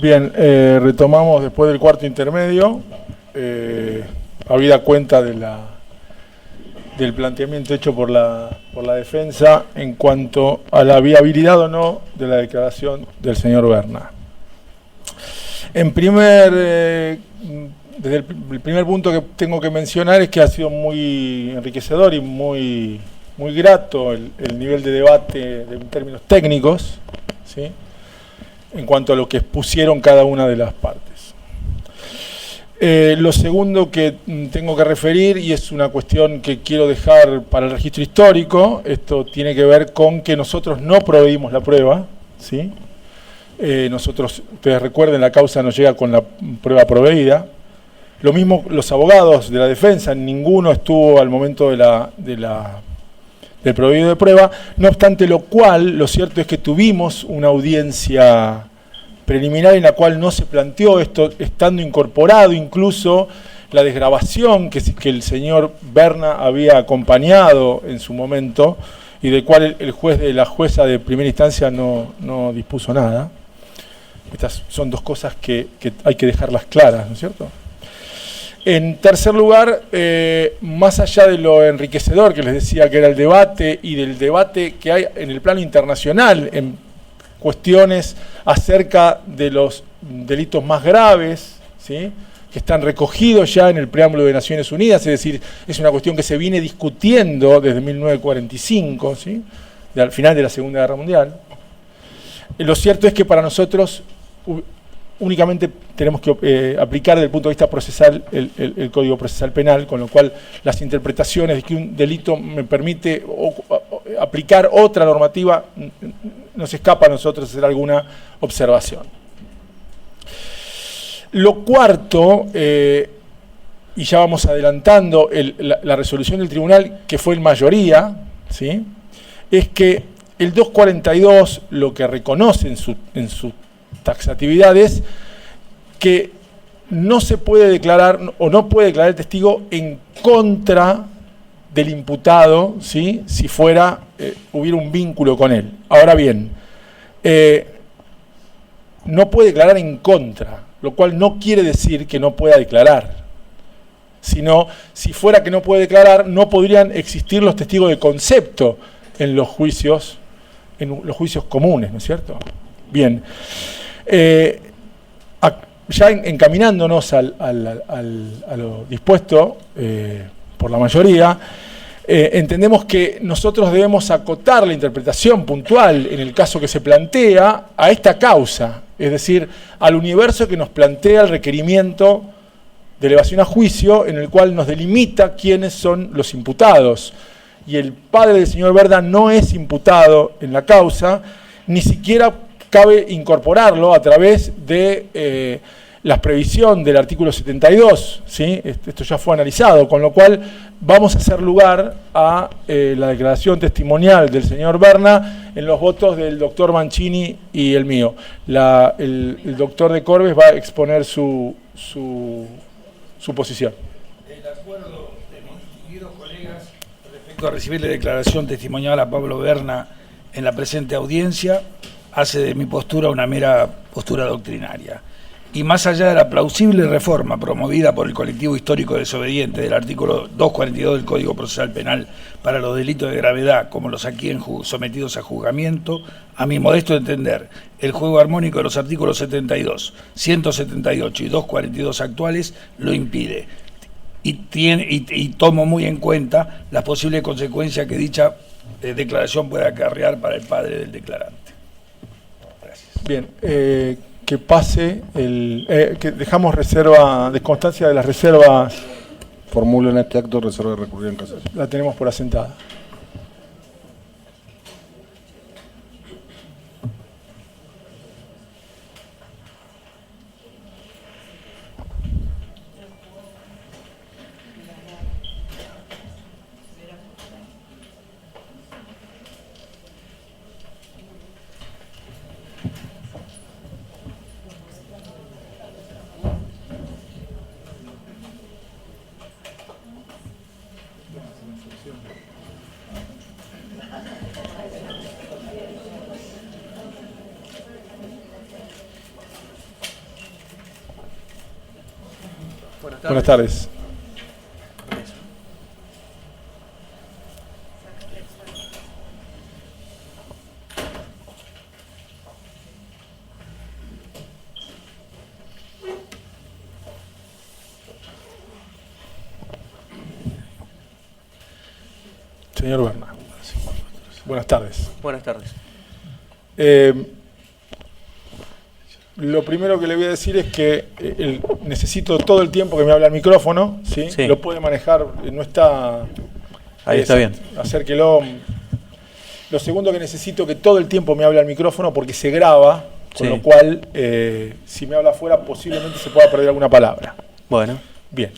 Bien, retomamos después del cuarto intermedio, habida cuenta de del planteamiento hecho por la defensa en cuanto a la viabilidad o no de la declaración del señor Berna. Desde el primer punto que tengo que mencionar es que ha sido muy enriquecedor y muy grato el nivel de debate en términos técnicos, ¿sí?, en cuanto a lo que expusieron cada una de las partes. Lo segundo que tengo que referir, y es una cuestión que quiero dejar para el registro histórico, esto tiene que ver con que nosotros no proveímos la prueba, ¿sí? Nosotros, ustedes recuerden, la causa nos llega con la prueba proveída. Lo mismo los abogados de la defensa, ninguno estuvo al momento del proveído de prueba, no obstante lo cual, lo cierto es que tuvimos una audiencia preliminar en la cual no se planteó esto, estando incorporado incluso la desgrabación que el señor Berna había acompañado en su momento y del cual la jueza de primera instancia no dispuso nada. Estas son dos cosas que hay que dejarlas claras, ¿no es cierto? En tercer lugar, más allá de lo enriquecedor que les decía que era el debate y del debate que hay en el plano internacional en cuestiones acerca de los delitos más graves, ¿sí?, que están recogidos ya en el preámbulo de Naciones Unidas, es decir, es una cuestión que se viene discutiendo desde 1945, ¿sí?, al final de la Segunda Guerra Mundial. Lo cierto es que para nosotros únicamente tenemos que aplicar desde el punto de vista procesal el Código Procesal Penal, con lo cual las interpretaciones de que un delito me permite aplicar otra normativa nos escapa a nosotros hacer alguna observación. Lo cuarto, y ya vamos adelantando la resolución del tribunal, que fue en mayoría, ¿sí?, es que el 242 lo que reconoce en su taxatividad es que no se puede declarar o no puede declarar el testigo en contra del imputado, ¿sí?, si hubiera un vínculo con él. Ahora bien, no puede declarar en contra, lo cual no quiere decir que no pueda declarar, sino si fuera que no puede declarar, no podrían existir los testigos de concepto en los juicios comunes, ¿no es cierto? Bien. Ya encaminándonos a lo dispuesto por la mayoría, entendemos que nosotros debemos acotar la interpretación puntual en el caso que se plantea a esta causa, es decir, al universo que nos plantea el requerimiento de elevación a juicio, en el cual nos delimita quiénes son los imputados. Y el padre del señor Berna no es imputado en la causa, ni siquiera cabe incorporarlo a través de la previsión del artículo 72, ¿sí? Esto ya fue analizado, con lo cual vamos a hacer lugar a la declaración testimonial del señor Berna en los votos del doctor Mancini y el mío. El doctor de Corbes va a exponer su posición. El acuerdo de mis distinguidos colegas respecto a recibir la declaración testimonial a Pablo Berna en la presente audiencia hace de mi postura una mera postura doctrinaria. Y más allá de la plausible reforma promovida por el colectivo histórico desobediente del artículo 242 del Código Procesal Penal para los delitos de gravedad, como los aquí sometidos a juzgamiento, a mi modesto entender, el juego armónico de los artículos 72, 178 y 242 actuales lo impide. Y tomo muy en cuenta las posibles consecuencias que dicha declaración puede acarrear para el padre del declarante. Gracias. Bien, que pase que dejamos reserva de constancia de las reservas. Formulo en este acto reserva de recurrir en casación. La tenemos por asentada. Buenas tardes. Señor Berna. Buenas tardes. Buenas tardes. Lo primero que le voy a decir es que necesito todo el tiempo que me habla el micrófono, ¿sí? Sí. Lo puede manejar, no está... Ahí está bien. Acérquelo. Lo segundo que necesito que todo el tiempo me hable al micrófono porque se graba, con Sí. lo cual, si me habla afuera, posiblemente se pueda perder alguna palabra. Bueno. Bien.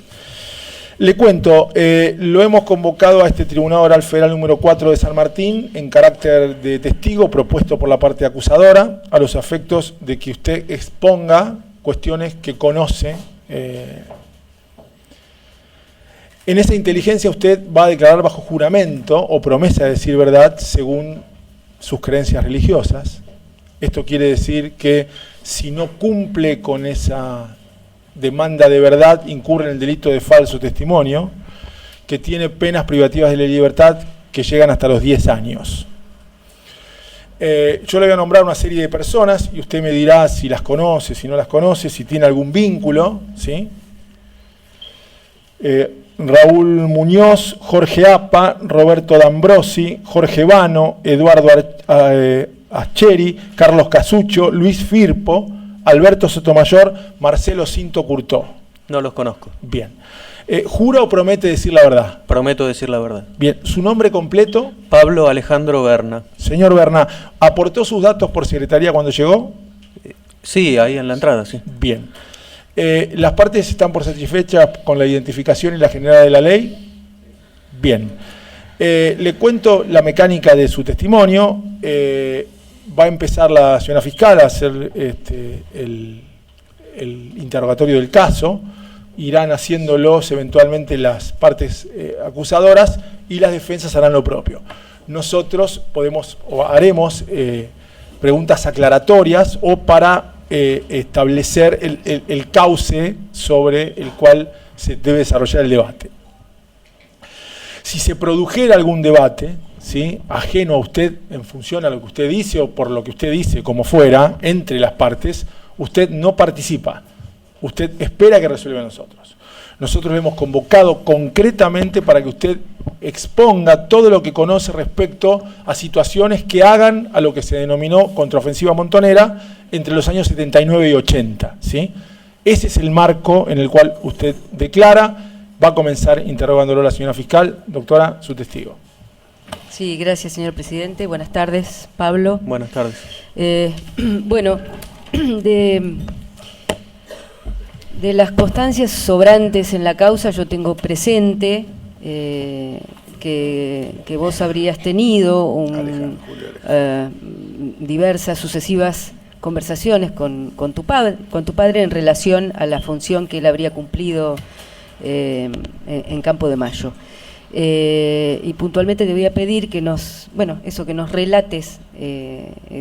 Le cuento, lo hemos convocado a este Tribunal Oral Federal número 4 de San Martín en carácter de testigo propuesto por la parte acusadora a los efectos de que usted exponga cuestiones que conoce. En esa inteligencia usted va a declarar bajo juramento o promesa de decir verdad según sus creencias religiosas. Esto quiere decir que si no cumple con esa demanda de verdad, incurre en el delito de falso testimonio, que tiene penas privativas de la libertad que llegan hasta los 10 años. Yo le voy a nombrar una serie de personas y usted me dirá si las conoce, si no las conoce, si tiene algún vínculo, ¿sí? Raúl Muñoz, Jorge Apa, Roberto D'Ambrosi, Jorge Vano, Eduardo Ascheri, Carlos Casucho, Luis Firpo, Alberto Sotomayor, Marcelo Cinto Curtó. No los conozco. Bien. ¿Jura o promete decir la verdad? Prometo decir la verdad. Bien. ¿Su nombre completo? Pablo Alejandro Berna. Señor Berna, ¿aportó sus datos por secretaría cuando llegó? Sí, ahí en la entrada, sí. Bien. ¿Las partes están por satisfechas con la identificación y la generalidad de la ley? Bien. Le cuento la mecánica de su testimonio. Va a empezar la señora fiscal a hacer el interrogatorio del caso. Irán haciéndolos eventualmente las partes acusadoras y las defensas harán lo propio. Nosotros podemos o haremos preguntas aclaratorias o para establecer el cauce sobre el cual se debe desarrollar el debate. Si se produjera algún debate, ¿sí?, ajeno a usted en función a lo que usted dice o por lo que usted dice, como fuera, entre las partes, usted no participa. Usted espera que resuelva nosotros. Nosotros le hemos convocado concretamente para que usted exponga todo lo que conoce respecto a situaciones que hagan a lo que se denominó contraofensiva montonera entre los años 79 y 80. ¿Sí? Ese es el marco en el cual usted declara. Va a comenzar interrogándolo la señora fiscal. Doctora, su testigo. Sí, gracias, señor presidente. Buenas tardes, Pablo. Buenas tardes. Bueno, de las constancias sobrantes en la causa, yo tengo presente que vos habrías tenido diversas sucesivas conversaciones con tu padre en relación a la función que él habría cumplido en Campo de Mayo. Y puntualmente te voy a pedir que nos relates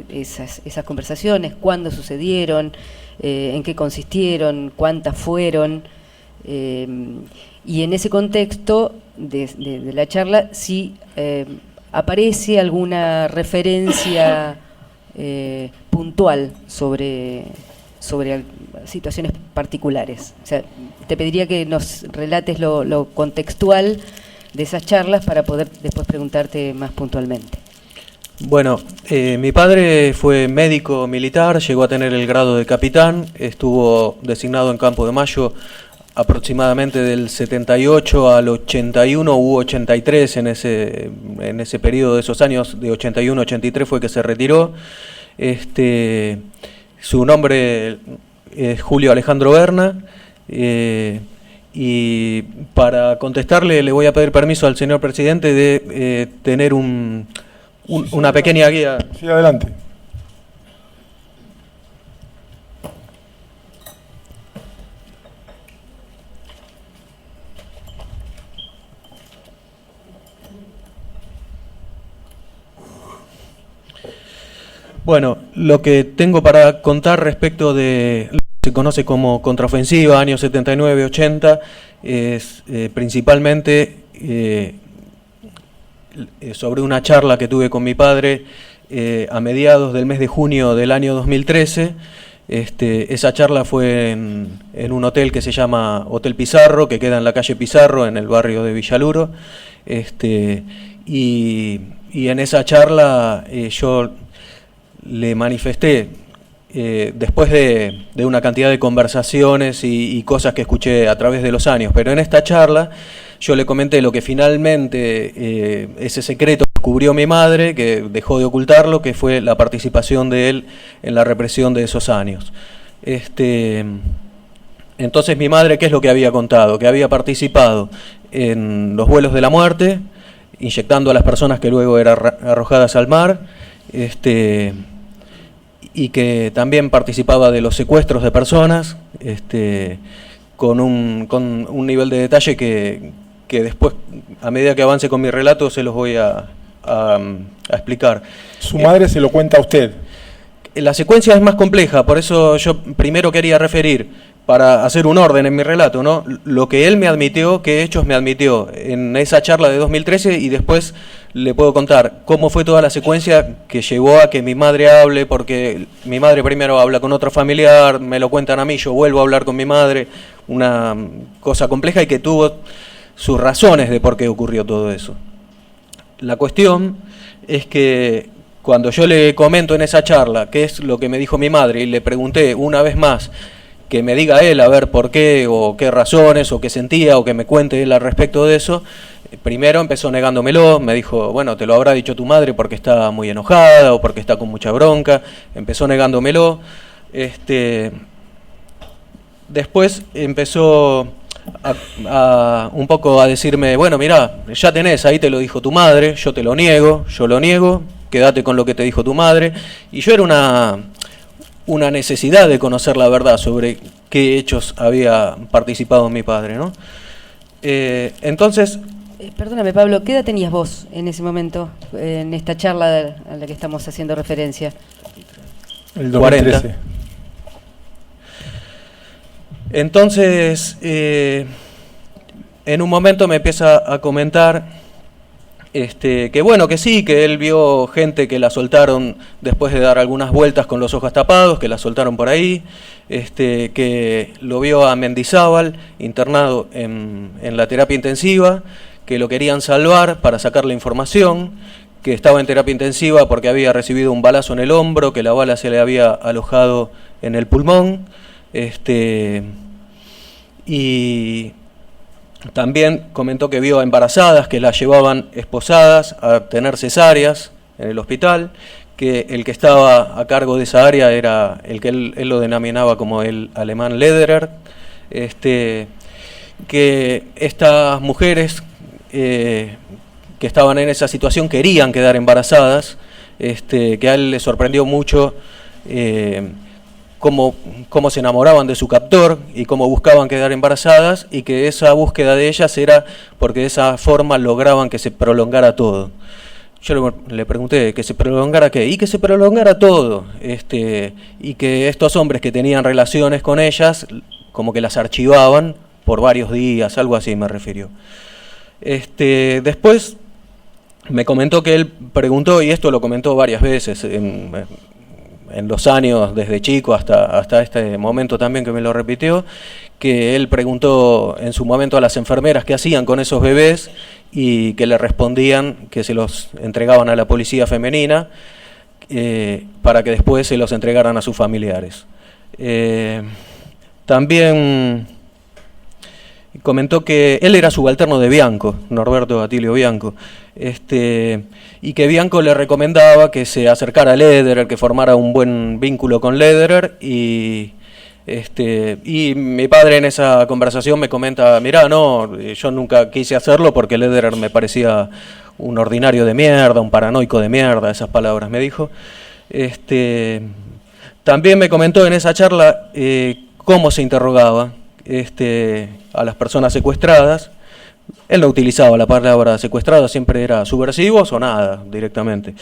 esas conversaciones, cuándo sucedieron, en qué consistieron, cuántas fueron, y en ese contexto de la charla, si aparece alguna referencia puntual sobre situaciones particulares. O sea, te pediría que nos relates lo contextual de esas charlas para poder después preguntarte más puntualmente. Bueno, mi padre fue médico militar, llegó a tener el grado de capitán, estuvo designado en Campo de Mayo aproximadamente del 78 al 81 u 83, en ese periodo de esos años, de 81 a 83 fue que se retiró. Su nombre es Julio Alejandro Berna, y para contestarle le voy a pedir permiso al señor presidente de tener una pequeña guía. Sí, adelante. Bueno, lo que tengo para contar respecto de se conoce como contraofensiva, años 79-80, es principalmente sobre una charla que tuve con mi padre a mediados del mes de junio del año 2013. Esa charla fue en un hotel que se llama Hotel Pizarro, que queda en la calle Pizarro, en el barrio de Villaluro. Y en esa charla yo le manifesté, después de una cantidad de conversaciones y cosas que escuché a través de los años, pero en esta charla yo le comenté lo que finalmente ese secreto descubrió mi madre, que dejó de ocultarlo, que fue la participación de él en la represión de esos años. Entonces mi madre, ¿qué es lo que había contado? Que había participado en los vuelos de la muerte, inyectando a las personas que luego eran arrojadas al mar, y que también participaba de los secuestros de personas, con un nivel de detalle que después, a medida que avance con mi relato, se los voy a explicar. Su madre se lo cuenta a usted. La secuencia es más compleja, por eso yo primero quería referir, para hacer un orden en mi relato, ¿no?, lo que él me admitió, qué hechos me admitió en esa charla de 2013, y después le puedo contar cómo fue toda la secuencia que llevó a que mi madre hable, porque mi madre primero habla con otro familiar, me lo cuentan a mí, yo vuelvo a hablar con mi madre, una cosa compleja y que tuvo sus razones de por qué ocurrió todo eso. La cuestión es que cuando yo le comento en esa charla qué es lo que me dijo mi madre y le pregunté una vez más que me diga él a ver por qué o qué razones o qué sentía o que me cuente él al respecto de eso, primero empezó negándomelo, me dijo, bueno, te lo habrá dicho tu madre porque está muy enojada o porque está con mucha bronca, empezó negándomelo. Después empezó un poco a decirme, bueno, mirá, ya tenés, ahí te lo dijo tu madre, yo te lo niego, yo lo niego, quédate con lo que te dijo tu madre. Y yo era una necesidad de conocer la verdad sobre qué hechos había participado mi padre, ¿no? Entonces... Perdóname, Pablo, ¿qué edad tenías vos en ese momento, en esta charla a la que estamos haciendo referencia? El 2013. 40. Entonces, en un momento me empieza a comentar que bueno, que sí, que él vio gente que la soltaron después de dar algunas vueltas con los ojos tapados, que la soltaron por ahí, que lo vio a Mendizábal internado en la terapia intensiva, que lo querían salvar para sacarle información, que estaba en terapia intensiva porque había recibido un balazo en el hombro, que la bala se le había alojado en el pulmón, y también comentó que vio embarazadas que las llevaban esposadas a tener cesáreas en el hospital, que el que estaba a cargo de esa área era el que él lo denominaba como el alemán Lederer, que estas mujeres que estaban en esa situación querían quedar embarazadas, que a él le sorprendió mucho cómo se enamoraban de su captor y cómo buscaban quedar embarazadas, y que esa búsqueda de ellas era porque de esa forma lograban que se prolongara todo. Yo le pregunté, ¿que se prolongara qué? Y que se prolongara todo, y que estos hombres que tenían relaciones con ellas, como que las archivaban por varios días, algo así me refirió. Después me comentó que él preguntó, y esto lo comentó varias veces en los años, desde chico hasta este momento también que me lo repitió, que él preguntó en su momento a las enfermeras qué hacían con esos bebés y que le respondían que se los entregaban a la policía femenina para que después se los entregaran a sus familiares. También comentó que él era subalterno de Bianco, Norberto Atilio Bianco, y que Bianco le recomendaba que se acercara a Lederer, que formara un buen vínculo con Lederer, y mi padre en esa conversación me comenta, mirá, no, yo nunca quise hacerlo porque Lederer me parecía un ordinario de mierda, un paranoico de mierda, esas palabras me dijo. También me comentó en esa charla cómo se interrogaba a las personas secuestradas. Él no utilizaba la palabra secuestrada, siempre era subversivos o nada directamente.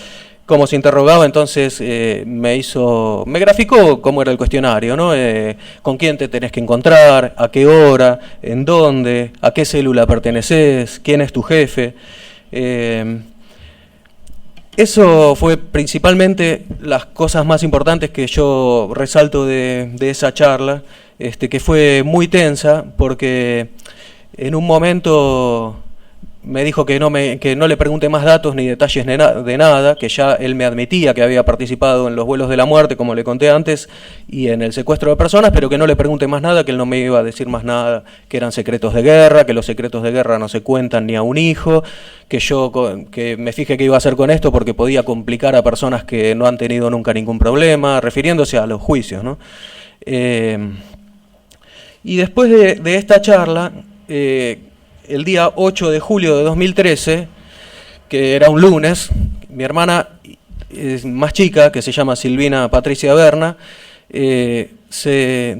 como se interrogaba, entonces me graficó cómo era el cuestionario, ¿no? Con quién te tenés que encontrar, a qué hora, en dónde, a qué célula perteneces, quién es tu jefe. Eso fue principalmente las cosas más importantes que yo resalto de esa charla, que fue muy tensa, porque en un momento me dijo que no le pregunte más datos ni detalles de nada, que ya él me admitía que había participado en los vuelos de la muerte, como le conté antes, y en el secuestro de personas, pero que no le pregunte más nada, que él no me iba a decir más nada, que eran secretos de guerra, que los secretos de guerra no se cuentan ni a un hijo, que me fije qué iba a hacer con esto porque podía complicar a personas que no han tenido nunca ningún problema, refiriéndose a los juicios, ¿no? Y después de esta charla, el día 8 de julio de 2013, que era un lunes, mi hermana más chica, que se llama Silvina Patricia Berna,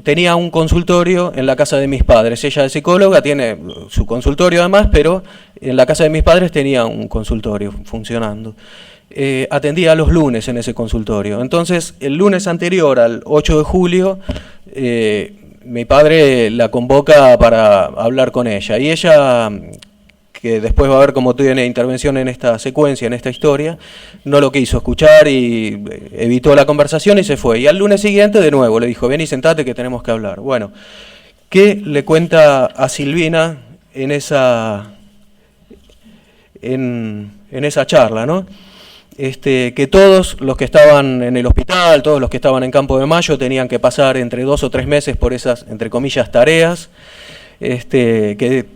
tenía un consultorio en la casa de mis padres. Ella es psicóloga, tiene su consultorio además, pero en la casa de mis padres tenía un consultorio funcionando. Atendía los lunes en ese consultorio. Entonces, el lunes anterior al 8 de julio, mi padre la convoca para hablar con ella, y ella, que después va a ver cómo tiene intervención en esta secuencia, en esta historia, no lo quiso escuchar y evitó la conversación y se fue. Y al lunes siguiente de nuevo le dijo: vení, sentate que tenemos que hablar. Bueno, ¿qué le cuenta a Silvina en esa charla, ¿no? Que todos los que estaban en el hospital, todos los que estaban en Campo de Mayo tenían que pasar entre 2 o 3 meses por esas, entre comillas, tareas, que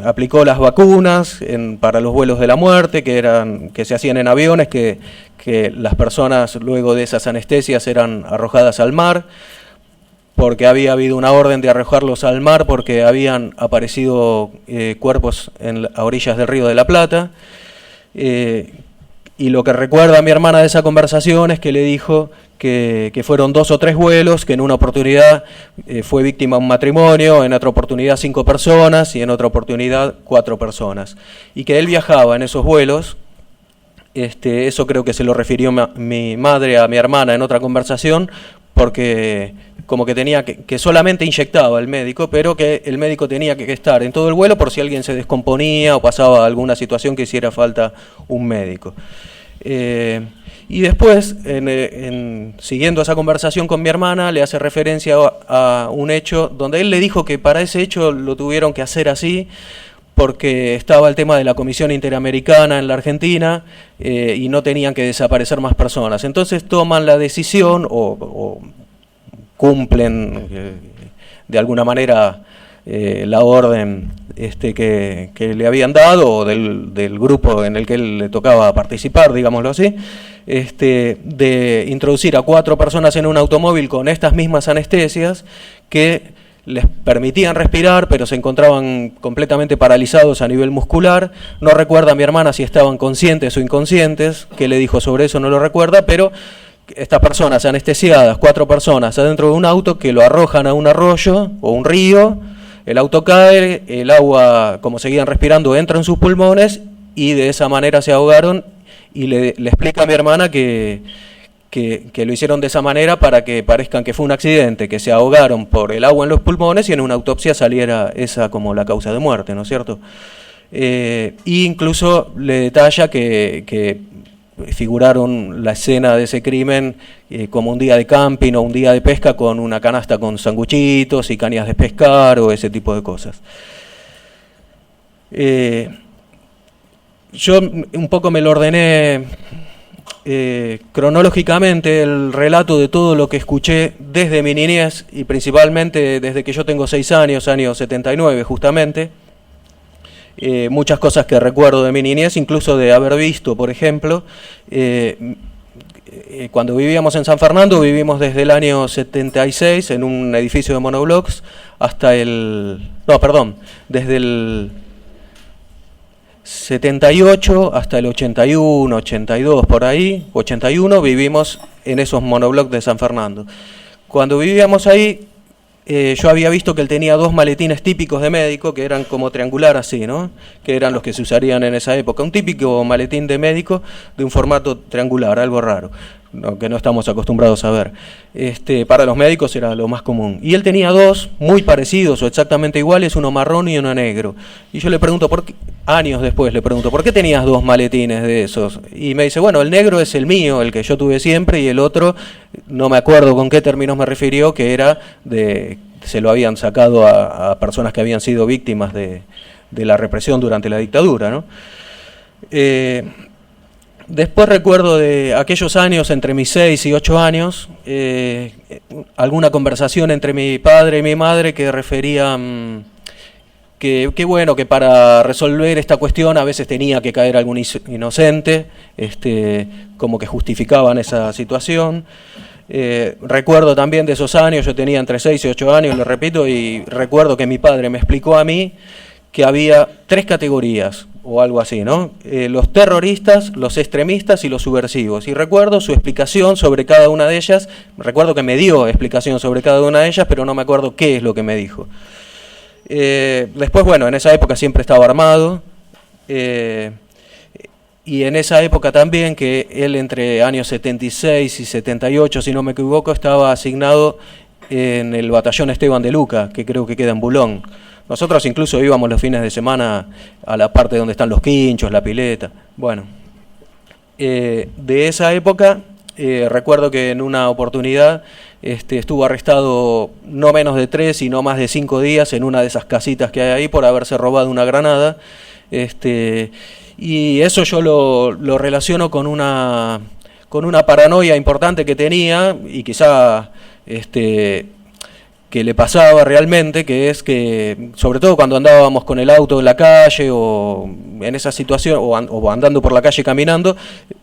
aplicó las vacunas para los vuelos de la muerte, que se hacían en aviones, que las personas luego de esas anestesias eran arrojadas al mar, porque había habido una orden de arrojarlos al mar porque habían aparecido cuerpos a orillas del Río de la Plata. Y lo que recuerda a mi hermana de esa conversación es que le dijo que fueron 2 o 3 vuelos, que en una oportunidad fue víctima un matrimonio, en otra oportunidad 5 personas y en otra oportunidad 4 personas. Y que él viajaba en esos vuelos, eso creo que se lo refirió mi madre a mi hermana en otra conversación, porque como que tenía que solamente inyectaba el médico, pero que el médico tenía que estar en todo el vuelo por si alguien se descomponía o pasaba alguna situación que hiciera falta un médico. Y después, siguiendo esa conversación con mi hermana, le hace referencia a un hecho donde él le dijo que para ese hecho lo tuvieron que hacer así, porque estaba el tema de la Comisión Interamericana en la Argentina y no tenían que desaparecer más personas. Entonces toman la decisión o cumplen de alguna manera la orden que le habían dado, o del grupo en el que él le tocaba participar, digámoslo así, de introducir a 4 personas en un automóvil con estas mismas anestesias que les permitían respirar, pero se encontraban completamente paralizados a nivel muscular. No recuerda mi hermana si estaban conscientes o inconscientes, qué le dijo sobre eso no lo recuerda, pero estas personas anestesiadas, 4 personas adentro de un auto, que lo arrojan a un arroyo o un río, el auto cae, el agua, como seguían respirando, entra en sus pulmones y de esa manera se ahogaron, y le explica a mi hermana que lo hicieron de esa manera para que parezcan que fue un accidente, que se ahogaron por el agua en los pulmones y en una autopsia saliera esa como la causa de muerte, ¿no es cierto? E incluso le detalla que figuraron la escena de ese crimen como un día de camping o un día de pesca con una canasta con sanguchitos y cañas de pescar o ese tipo de cosas. Yo un poco me lo ordené cronológicamente, el relato de todo lo que escuché desde mi niñez y principalmente desde que yo tengo 6 años, año 79 justamente. Muchas cosas que recuerdo de mi niñez, incluso de haber visto, por ejemplo, cuando vivíamos en San Fernando, vivimos desde el año 76 en un edificio de monoblocks hasta desde el 78 hasta el 81, 82, por ahí, 81, vivimos en esos monoblocks de San Fernando. Cuando vivíamos ahí, yo había visto que él tenía 2 maletines típicos de médico, que eran como triangular así, ¿no? Que eran los que se usarían en esa época. Un típico maletín de médico de un formato triangular, algo raro, ¿no? Que no estamos acostumbrados a ver. Para los médicos era lo más común. Y él tenía 2 muy parecidos o exactamente iguales, uno marrón y uno negro. Y yo le pregunto, años después le pregunto, ¿por qué tenías 2 maletines de esos? Y me dice, bueno, el negro es el mío, el que yo tuve siempre, y el otro, no me acuerdo con qué términos me refirió, que era se lo habían sacado a personas que habían sido víctimas de la represión durante la dictadura, ¿no? Después recuerdo de aquellos años, entre mis 6 y 8 años, alguna conversación entre mi padre y mi madre que refería que bueno, que para resolver esta cuestión a veces tenía que caer algún inocente, como que justificaban esa situación. Recuerdo también de esos años, yo tenía entre 6 y 8 años, lo repito, y recuerdo que mi padre me explicó a mí que había 3 categorías, o algo así, ¿no? Los terroristas, los extremistas y los subversivos. Y recuerdo su explicación sobre cada una de ellas, recuerdo que me dio explicación sobre cada una de ellas, pero no me acuerdo qué es lo que me dijo. Después, bueno, en esa época siempre estaba armado, y en esa época también, que él entre años 76 y 78, si no me equivoco, estaba asignado en el batallón Esteban de Luca, que creo que queda en Bulón. Nosotros incluso íbamos los fines de semana a la parte donde están los quinchos, la pileta. Bueno, de esa época recuerdo que en una oportunidad estuvo arrestado no menos de 3 y no más de 5 días en una de esas casitas que hay ahí por haberse robado una granada. Y eso yo lo relaciono con una paranoia importante que tenía y quizá que le pasaba realmente, que es que, sobre todo cuando andábamos con el auto en la calle o en esa situación, o andando por la calle caminando,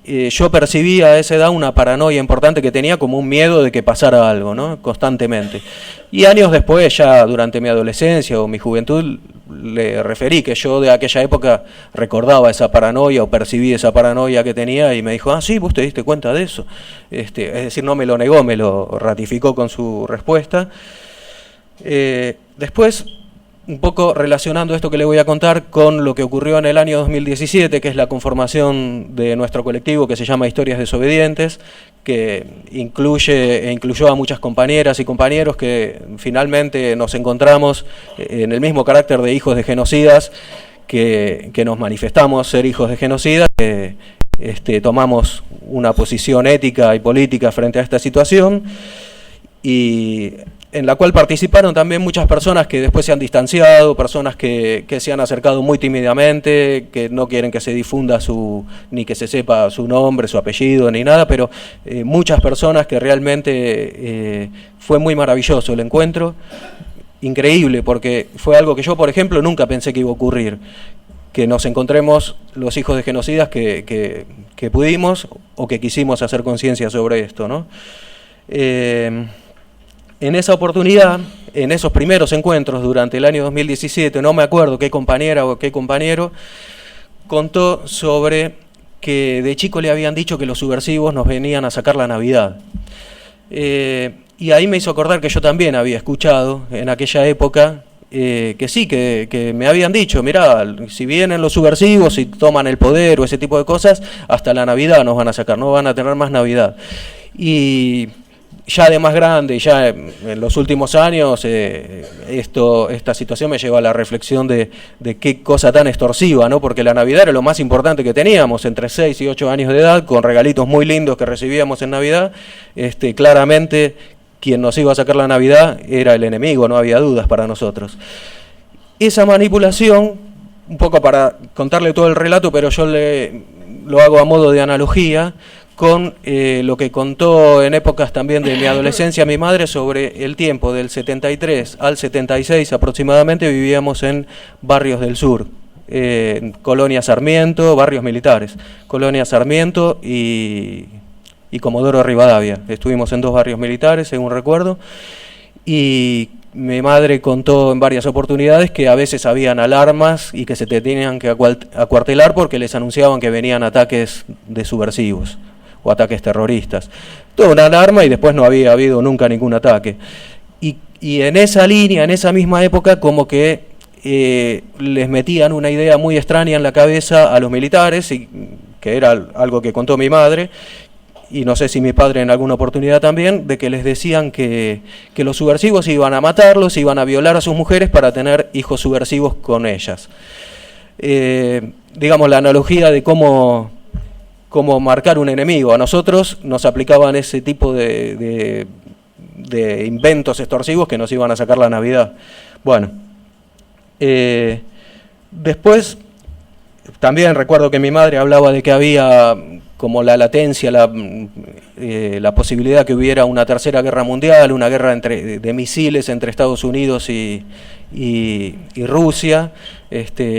yo percibía a esa edad una paranoia importante que tenía, como un miedo de que pasara algo, ¿no? Constantemente. Y años después, ya durante mi adolescencia o mi juventud, le referí que yo de aquella época recordaba esa paranoia o percibí esa paranoia que tenía, y me dijo, sí, vos te diste cuenta de eso. Es decir, no me lo negó, me lo ratificó con su respuesta. Después, un poco relacionando esto que le voy a contar con lo que ocurrió en el año 2017, que es la conformación de nuestro colectivo que se llama Historias Desobedientes, que incluyó a muchas compañeras y compañeros que finalmente nos encontramos en el mismo carácter de hijos de genocidas, que nos manifestamos ser hijos de genocidas, que tomamos una posición ética y política frente a esta situación, y en la cual participaron también muchas personas que después se han distanciado, personas que se han acercado muy tímidamente, que no quieren que se difunda ni que se sepa su nombre, su apellido, ni nada, pero muchas personas que realmente fue muy maravilloso el encuentro, increíble, porque fue algo que yo, por ejemplo, nunca pensé que iba a ocurrir, que nos encontremos los hijos de genocidas que pudimos o que quisimos hacer conciencia sobre esto, ¿no? En esa oportunidad, en esos primeros encuentros durante el año 2017, no me acuerdo qué compañera o qué compañero contó sobre que de chico le habían dicho que los subversivos nos venían a sacar la Navidad. Y ahí me hizo acordar que yo también había escuchado en aquella época que sí, que me habían dicho, mirá, si vienen los subversivos y toman el poder o ese tipo de cosas, hasta la Navidad nos van a sacar, no van a tener más Navidad. Y ya de más grande, ya en los últimos años, esta situación me lleva a la reflexión de qué cosa tan extorsiva, ¿no? Porque la Navidad era lo más importante que teníamos, entre 6 y 8 años de edad, con regalitos muy lindos que recibíamos en Navidad. Claramente, quien nos iba a sacar la Navidad era el enemigo, no había dudas para nosotros. Esa manipulación, un poco para contarle todo el relato, pero yo lo hago a modo de analogía, con lo que contó en épocas también de mi adolescencia mi madre sobre el tiempo del 73 al 76 aproximadamente. Vivíamos en barrios del sur, Colonia Sarmiento, barrios militares, Colonia Sarmiento y Comodoro Rivadavia. Estuvimos en 2 barrios militares, según recuerdo, y mi madre contó en varias oportunidades que a veces habían alarmas y que se tenían que acuartelar porque les anunciaban que venían ataques de subversivos o ataques terroristas. Toda una alarma y después no había habido nunca ningún ataque. Y Y en esa línea, en esa misma época, como que les metían una idea muy extraña en la cabeza a los militares, y que era algo que contó mi madre, y no sé si mi padre en alguna oportunidad también, de que les decían que los subversivos iban a matarlos, iban a violar a sus mujeres para tener hijos subversivos con ellas. Digamos, la analogía de cómo marcar un enemigo. A nosotros nos aplicaban ese tipo de inventos extorsivos que nos iban a sacar la Navidad. Bueno, después también recuerdo que mi madre hablaba de que había como la latencia, la posibilidad que hubiera una tercera guerra mundial, una guerra de misiles entre Estados Unidos y Rusia.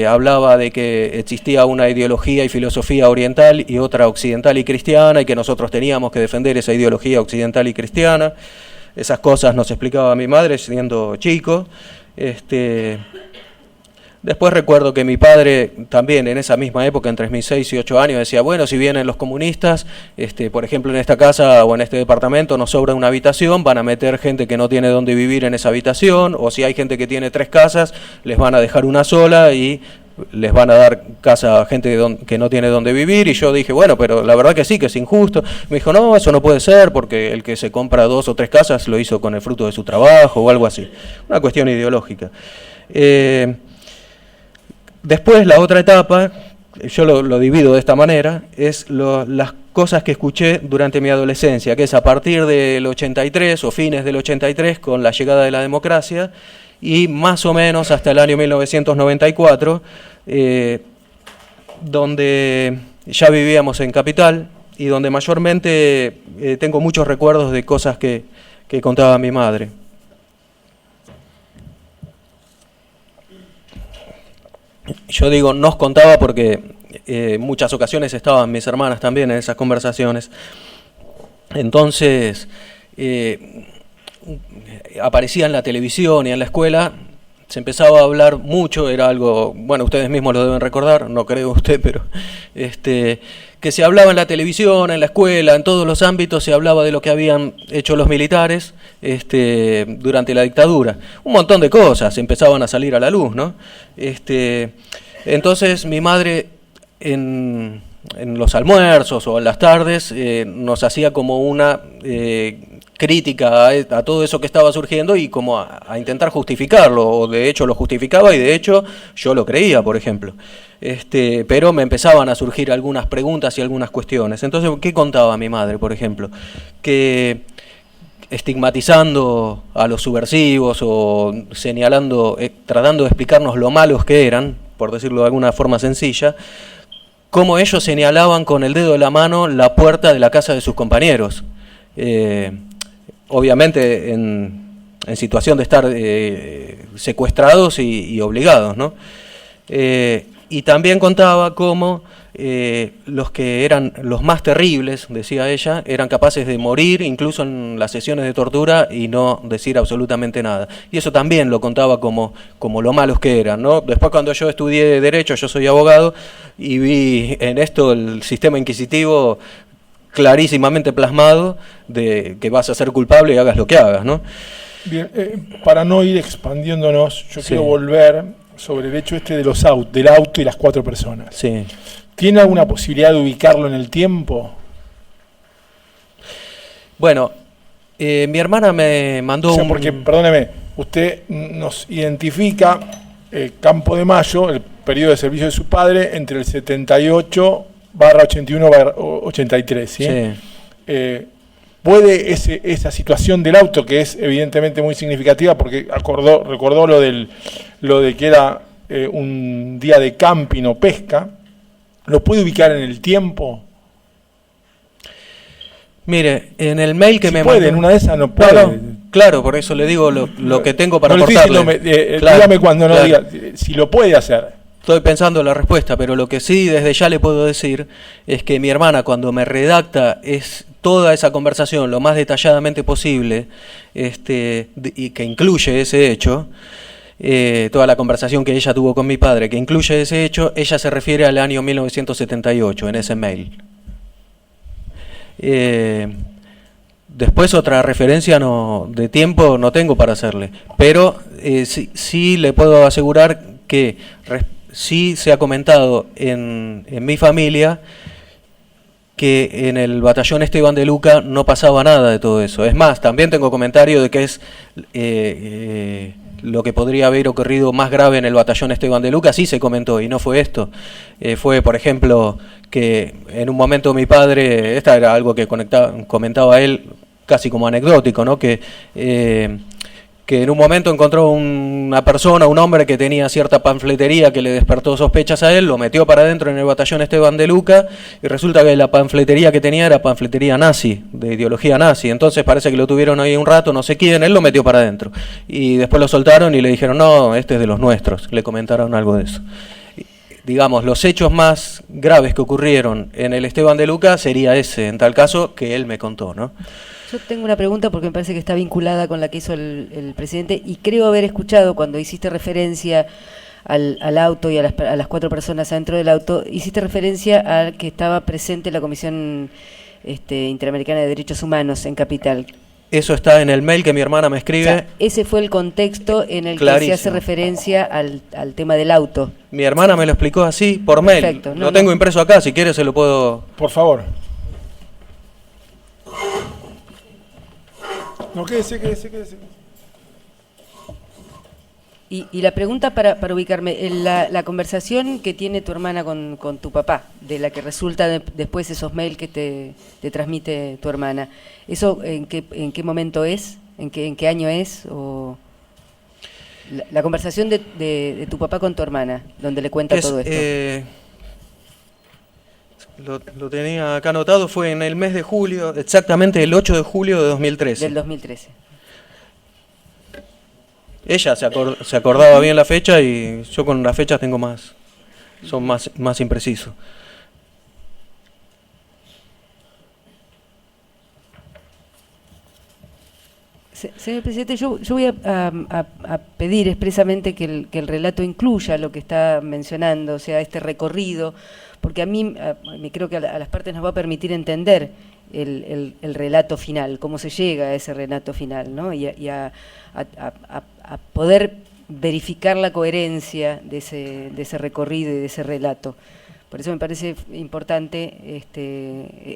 Hablaba de que existía una ideología y filosofía oriental y otra occidental y cristiana, y que nosotros teníamos que defender esa ideología occidental y cristiana. Esas cosas nos explicaba mi madre siendo chico. Después recuerdo que mi padre también en esa misma época, entre mis 6 y 8 años, decía, bueno, si vienen los comunistas, por ejemplo en esta casa o en este departamento nos sobra una habitación, van a meter gente que no tiene dónde vivir en esa habitación, o si hay gente que tiene 3 casas, les van a dejar una sola y les van a dar casa a gente que no tiene dónde vivir. Y yo dije, bueno, pero la verdad que sí, que es injusto. Me dijo, no, eso no puede ser, porque el que se compra 2 o 3 casas lo hizo con el fruto de su trabajo o algo así. Una cuestión ideológica. Después, la otra etapa, yo lo divido de esta manera, es las cosas que escuché durante mi adolescencia, que es a partir del 83 o fines del 83, con la llegada de la democracia, y más o menos hasta el año 1994, donde ya vivíamos en Capital y donde mayormente tengo muchos recuerdos de cosas que contaba mi madre. Yo digo nos contaba porque muchas ocasiones estaban mis hermanas también en esas conversaciones. Entonces aparecía en la televisión y en la escuela, se empezaba a hablar mucho, era algo, bueno, ustedes mismos lo deben recordar, no creo usted, pero que se hablaba en la televisión, en la escuela, en todos los ámbitos se hablaba de lo que habían hecho los militares durante la dictadura. Un montón de cosas empezaban a salir a la luz, ¿no? Entonces mi madre en los almuerzos o en las tardes nos hacía como una crítica a todo eso que estaba surgiendo y como a intentar justificarlo, o de hecho lo justificaba y de hecho yo lo creía, por ejemplo. Pero me empezaban a surgir algunas preguntas y algunas cuestiones. Entonces, ¿qué contaba mi madre, por ejemplo? Que estigmatizando a los subversivos o señalando, tratando de explicarnos lo malos que eran, por decirlo de alguna forma sencilla, cómo ellos señalaban con el dedo de la mano la puerta de la casa de sus compañeros. Obviamente en situación de estar secuestrados y obligados, ¿no? Y también contaba cómo los que eran los más terribles, decía ella, eran capaces de morir incluso en las sesiones de tortura y no decir absolutamente nada. Y eso también lo contaba como lo malos que eran, ¿no? Después, cuando yo estudié Derecho, yo soy abogado, y vi en esto el sistema inquisitivo clarísimamente plasmado de que vas a ser culpable y hagas lo que hagas, ¿no? Bien, para no ir expandiéndonos, yo quiero volver sobre el hecho del auto y las 4 personas. Sí. ¿Tiene alguna posibilidad de ubicarlo en el tiempo? Bueno, mi hermana me mandó porque, perdóneme, usted nos identifica Campo de Mayo, el periodo de servicio de su padre, entre el 78/81/83, ¿sí? Sí. ¿Puede esa situación del auto, que es evidentemente muy significativa, porque recordó lo de que era un día de camping o pesca, lo puede ubicar en el tiempo? Mire, en el mail que me puede, mandó, en una de esas no puede. No, claro, por eso le digo lo que tengo para no aportarle. Claro, dígame cuando no diga, si lo puede hacer. Estoy pensando en la respuesta, pero lo que sí desde ya le puedo decir es que mi hermana, cuando me redacta toda esa conversación lo más detalladamente posible, y que incluye ese hecho, toda la conversación que ella tuvo con mi padre, que incluye ese hecho, ella se refiere al año 1978 en ese mail. Después otra referencia de tiempo no tengo para hacerle, pero sí le puedo asegurar que sí se ha comentado en mi familia que en el batallón Esteban de Luca no pasaba nada de todo eso. Es más, también tengo comentario de que es lo que podría haber ocurrido más grave en el batallón Esteban de Luca, sí se comentó, y no fue esto. Fue, por ejemplo, que en un momento mi padre, esta era algo que comentaba él, casi como anecdótico, ¿no? Que en un momento encontró una persona, un hombre que tenía cierta panfletería que le despertó sospechas a él, lo metió para adentro en el batallón Esteban de Luca, y resulta que la panfletería que tenía era panfletería nazi, de ideología nazi. Entonces parece que lo tuvieron ahí un rato, no sé quién, él lo metió para adentro. Y después lo soltaron y le dijeron, no, este es de los nuestros. Le comentaron algo de eso. Digamos, los hechos más graves que ocurrieron en el Esteban de Luca sería ese, en tal caso, que él me contó, ¿no? Yo tengo una pregunta porque me parece que está vinculada con la que hizo el presidente, y creo haber escuchado cuando hiciste referencia al auto y a las 4 personas adentro del auto, hiciste referencia a que estaba presente la Comisión Interamericana de Derechos Humanos en Capital. Eso está en el mail que mi hermana me escribe. O sea, ese fue el contexto en el Clarísimo. que se hace referencia al tema del auto. Mi hermana me lo explicó así, por mail. Perfecto. Lo tengo impreso acá, si quieres se lo puedo... Por favor. No, quédese. Y la pregunta para ubicarme, la conversación que tiene tu hermana con tu papá, de la que resulta después esos mails que te transmite tu hermana, ¿eso en qué momento es? ¿En qué año es? O la conversación de tu papá con tu hermana, donde le cuenta todo esto. Lo tenía acá anotado, fue en el mes de julio, exactamente el 8 de julio de 2013. Del 2013. Ella se acordaba bien la fecha, y yo con las fechas tengo son más imprecisos. Señor presidente, yo voy a pedir expresamente que el relato incluya lo que está mencionando, o sea, este recorrido, porque a mí creo que a las partes nos va a permitir entender el relato final, cómo se llega a ese relato final, ¿no? Y a poder verificar la coherencia de ese recorrido y de ese relato. Por eso me parece importante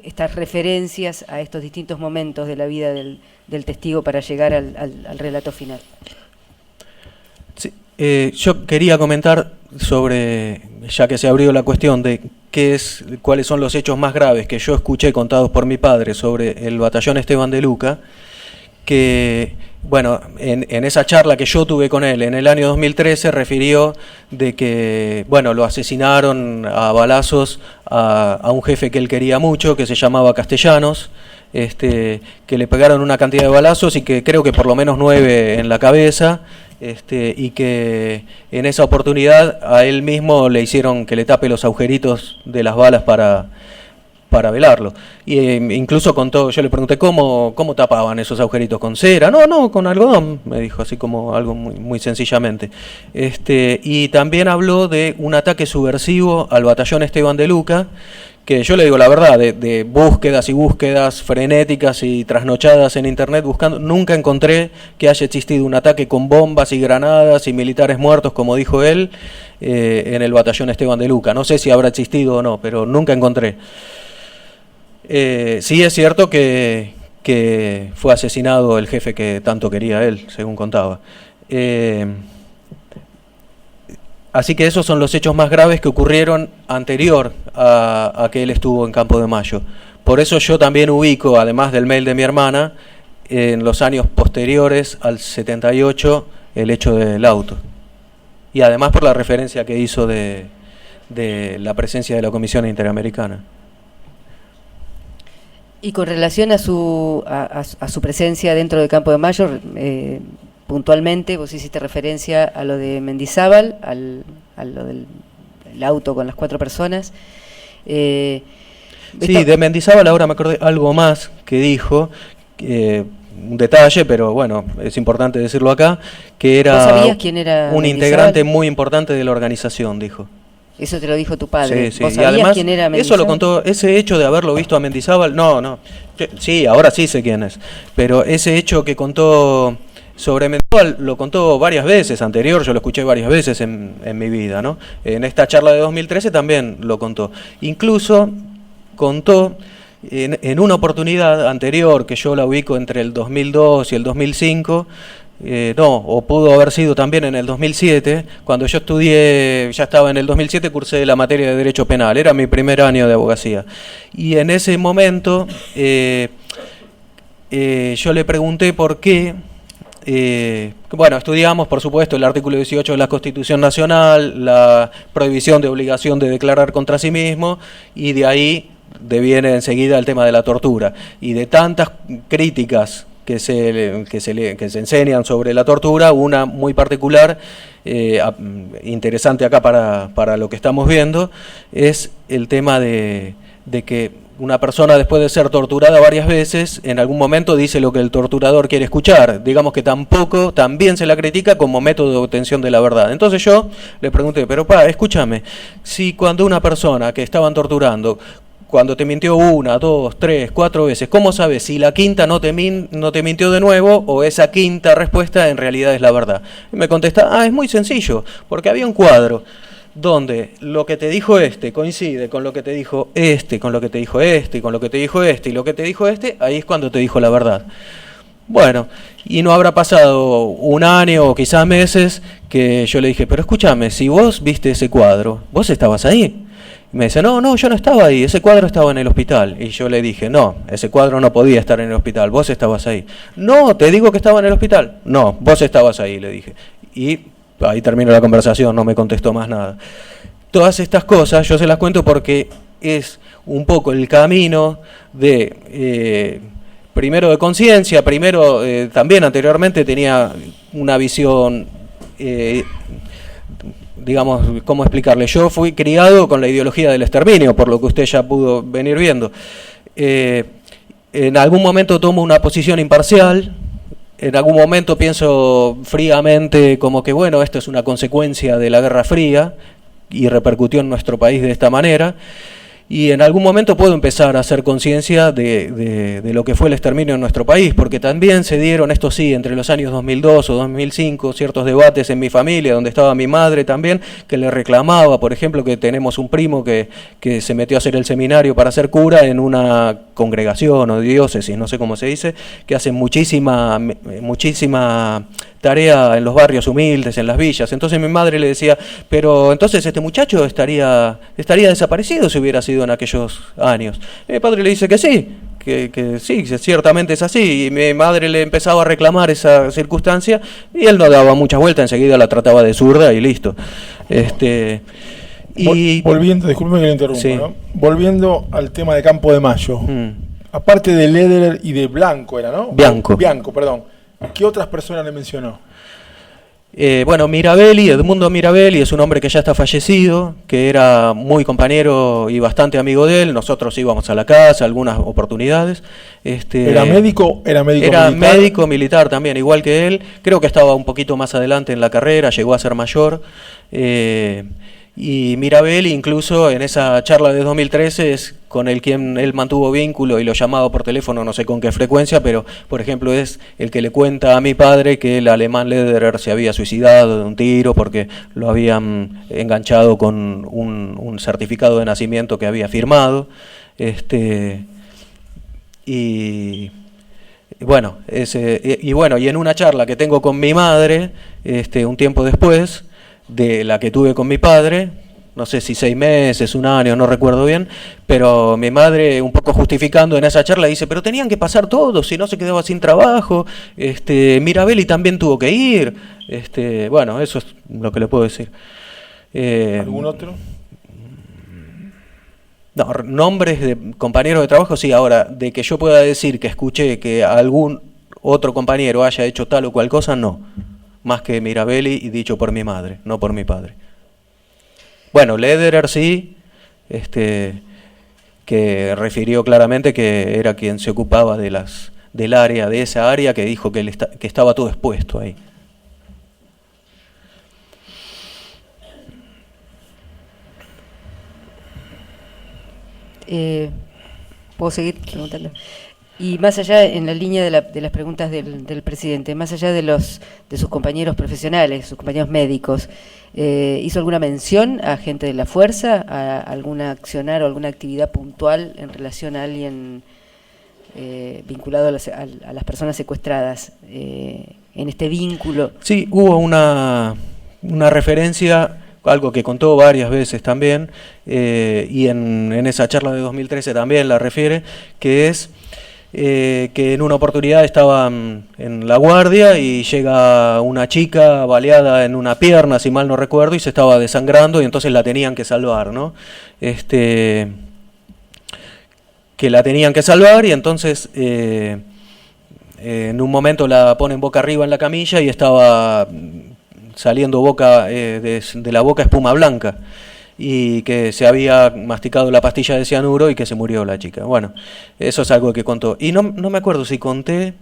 estas referencias a estos distintos momentos de la vida del testigo para llegar al relato final. Sí, yo quería comentar sobre, ya que se abrió la cuestión de cuáles son los hechos más graves que yo escuché contados por mi padre sobre el batallón Esteban de Luca, que, bueno, en esa charla que yo tuve con él en el año 2013 refirió de que, bueno, lo asesinaron a balazos a un jefe que él quería mucho, que se llamaba Castellanos, que le pegaron una cantidad de balazos y que creo que por lo menos 9 en la cabeza, y que en esa oportunidad a él mismo le hicieron que le tape los agujeritos de las balas para velarlo. Y incluso contó, yo le pregunté cómo tapaban esos agujeritos, ¿con cera? No, con algodón, me dijo, así como algo muy sencillamente. Y también habló de un ataque subversivo al batallón Esteban de Luca, que yo le digo la verdad, de búsquedas y búsquedas frenéticas y trasnochadas en internet buscando, nunca encontré que haya existido un ataque con bombas y granadas y militares muertos, como dijo él, en el batallón Esteban de Luca. No sé si habrá existido o no, pero nunca encontré. Sí es cierto que fue asesinado el jefe que tanto quería él, según contaba. Así que esos son los hechos más graves que ocurrieron anterior a que él estuvo en Campo de Mayo. Por eso yo también ubico, además del mail de mi hermana, en los años posteriores al 78, el hecho del auto. Y además por la referencia que hizo de la presencia de la Comisión Interamericana. Y con relación a su presencia dentro del Campo de Mayo, puntualmente, vos hiciste referencia a lo de Mendizábal, a lo del auto con las 4 personas. Sí, de Mendizábal ahora me acordé algo más que dijo, un detalle, pero bueno, es importante decirlo acá, que era, ¿Vos sabías quién era un Mendizábal? integrante muy importante de la organización, dijo. Eso te lo dijo tu padre. Sí, sí. ¿Vos Y sabías además, quién era eso Mendizábal? lo contó, ese hecho de haberlo visto a Mendizábal, no. Sí, ahora sí sé quién es. Pero ese hecho que contó sobre Mendizábal lo contó varias veces anterior, yo lo escuché varias veces en mi vida, ¿no? En esta charla de 2013 también lo contó. Incluso contó en una oportunidad anterior, que yo la ubico entre el 2002 y el 2005, o pudo haber sido también en el 2007, cuando yo estudié, ya estaba en el 2007, cursé la materia de Derecho Penal, era mi primer año de abogacía. Y en ese momento yo le pregunté por qué, estudiamos, por supuesto, el artículo 18 de la Constitución Nacional, la prohibición de obligación de declarar contra sí mismo, y de ahí deviene enseguida el tema de la tortura. Y de tantas críticas que se enseñan sobre la tortura, una muy particular, interesante acá para lo que estamos viendo, es el tema de que una persona, después de ser torturada varias veces, en algún momento dice lo que el torturador quiere escuchar. Digamos que también se la critica como método de obtención de la verdad. Entonces yo le pregunté, pero escúchame, si cuando una persona que estaban torturando, cuando te mintió 1, 2, 3, 4 veces, ¿cómo sabes si la quinta no te mintió de nuevo o esa quinta respuesta en realidad es la verdad? Y me contesta, es muy sencillo, porque había un cuadro donde lo que te dijo este coincide con lo que te dijo este, con lo que te dijo este, y con lo que te dijo este, y lo que te dijo este, ahí es cuando te dijo la verdad. Bueno, y no habrá pasado un año o quizá meses que yo le dije, pero escúchame, si vos viste ese cuadro, vos estabas ahí. Y me dice, no, yo no estaba ahí, ese cuadro estaba en el hospital. Y yo le dije, no, ese cuadro no podía estar en el hospital, vos estabas ahí. No, te digo que estaba en el hospital. No, vos estabas ahí, le dije. Y ahí terminó la conversación, no me contestó más nada. Todas estas cosas yo se las cuento porque es un poco el camino de, primero de conciencia, primero también anteriormente tenía una visión, digamos, ¿cómo explicarle? Yo fui criado con la ideología del exterminio, por lo que usted ya pudo venir viendo. En algún momento tomo una posición imparcial. En algún momento pienso fríamente como que, bueno, esto es una consecuencia de la Guerra Fría y repercutió en nuestro país de esta manera. Y en algún momento puedo empezar a hacer conciencia de lo que fue el exterminio en nuestro país, porque también se dieron, esto sí, entre los años 2002 o 2005, ciertos debates en mi familia, donde estaba mi madre también, que le reclamaba, por ejemplo, que tenemos un primo que se metió a hacer el seminario para ser cura en una congregación o diócesis, no sé cómo se dice, que hace muchísima tarea en los barrios humildes, en las villas. Entonces mi madre le decía, pero entonces este muchacho estaría desaparecido si hubiera sido en aquellos años. Y mi padre le dice que sí, que sí, ciertamente es así. Y mi madre le empezaba a reclamar esa circunstancia y él no daba mucha vuelta, enseguida la trataba de zurda y listo. Volviendo, disculpe que le interrumpa, sí. ¿no? Volviendo al tema de Campo de Mayo. Aparte de Lederer y de Blanco, era, ¿no? Bianco, perdón. ¿Qué otras personas le mencionó? Mirabelli, Edmundo Mirabelli, es un hombre que ya está fallecido, que era muy compañero y bastante amigo de él. Nosotros íbamos a la casa, algunas oportunidades. ¿Era médico? Era militar. Médico militar también, igual que él. Creo que estaba un poquito más adelante en la carrera, llegó a ser mayor. Y Mirabelli, incluso en esa charla de 2013, es con el quien él mantuvo vínculo y lo llamaba por teléfono, no sé con qué frecuencia, pero por ejemplo es el que le cuenta a mi padre que el alemán Lederer se había suicidado de un tiro porque lo habían enganchado con un certificado de nacimiento que había firmado. Y en una charla que tengo con mi madre, un tiempo después de la que tuve con mi padre, no sé si 6 meses, 1 año, no recuerdo bien, pero mi madre, un poco justificando en esa charla, dice, pero tenían que pasar todos, si no se quedaba sin trabajo, Mirabelli también tuvo que ir, eso es lo que le puedo decir. ¿Algún otro? No, nombres de compañeros de trabajo, sí. Ahora, de que yo pueda decir que escuché que algún otro compañero haya hecho tal o cual cosa, no. Más que Mirabelli y dicho por mi madre, no por mi padre. Bueno, Lederer sí, que refirió claramente que era quien se ocupaba de esa área, que dijo que estaba todo expuesto ahí. ¿Puedo seguir preguntando? Y más allá, en la línea de las preguntas del presidente, más allá de sus compañeros profesionales, sus compañeros médicos, ¿hizo alguna mención a gente de la fuerza, a alguna accionar o alguna actividad puntual en relación a alguien vinculado a las personas secuestradas, en este vínculo? Sí, hubo una referencia, algo que contó varias veces también, y en esa charla de 2013 también la refiere, que es que en una oportunidad estaban en la guardia y llega una chica baleada en una pierna, si mal no recuerdo, y se estaba desangrando y entonces la tenían que salvar, ¿no? Que la tenían que salvar y entonces en un momento la ponen boca arriba en la camilla y estaba saliendo de la boca espuma blanca, y que se había masticado la pastilla de cianuro y que se murió la chica. Bueno, eso es algo que contó. Y no me acuerdo si conté,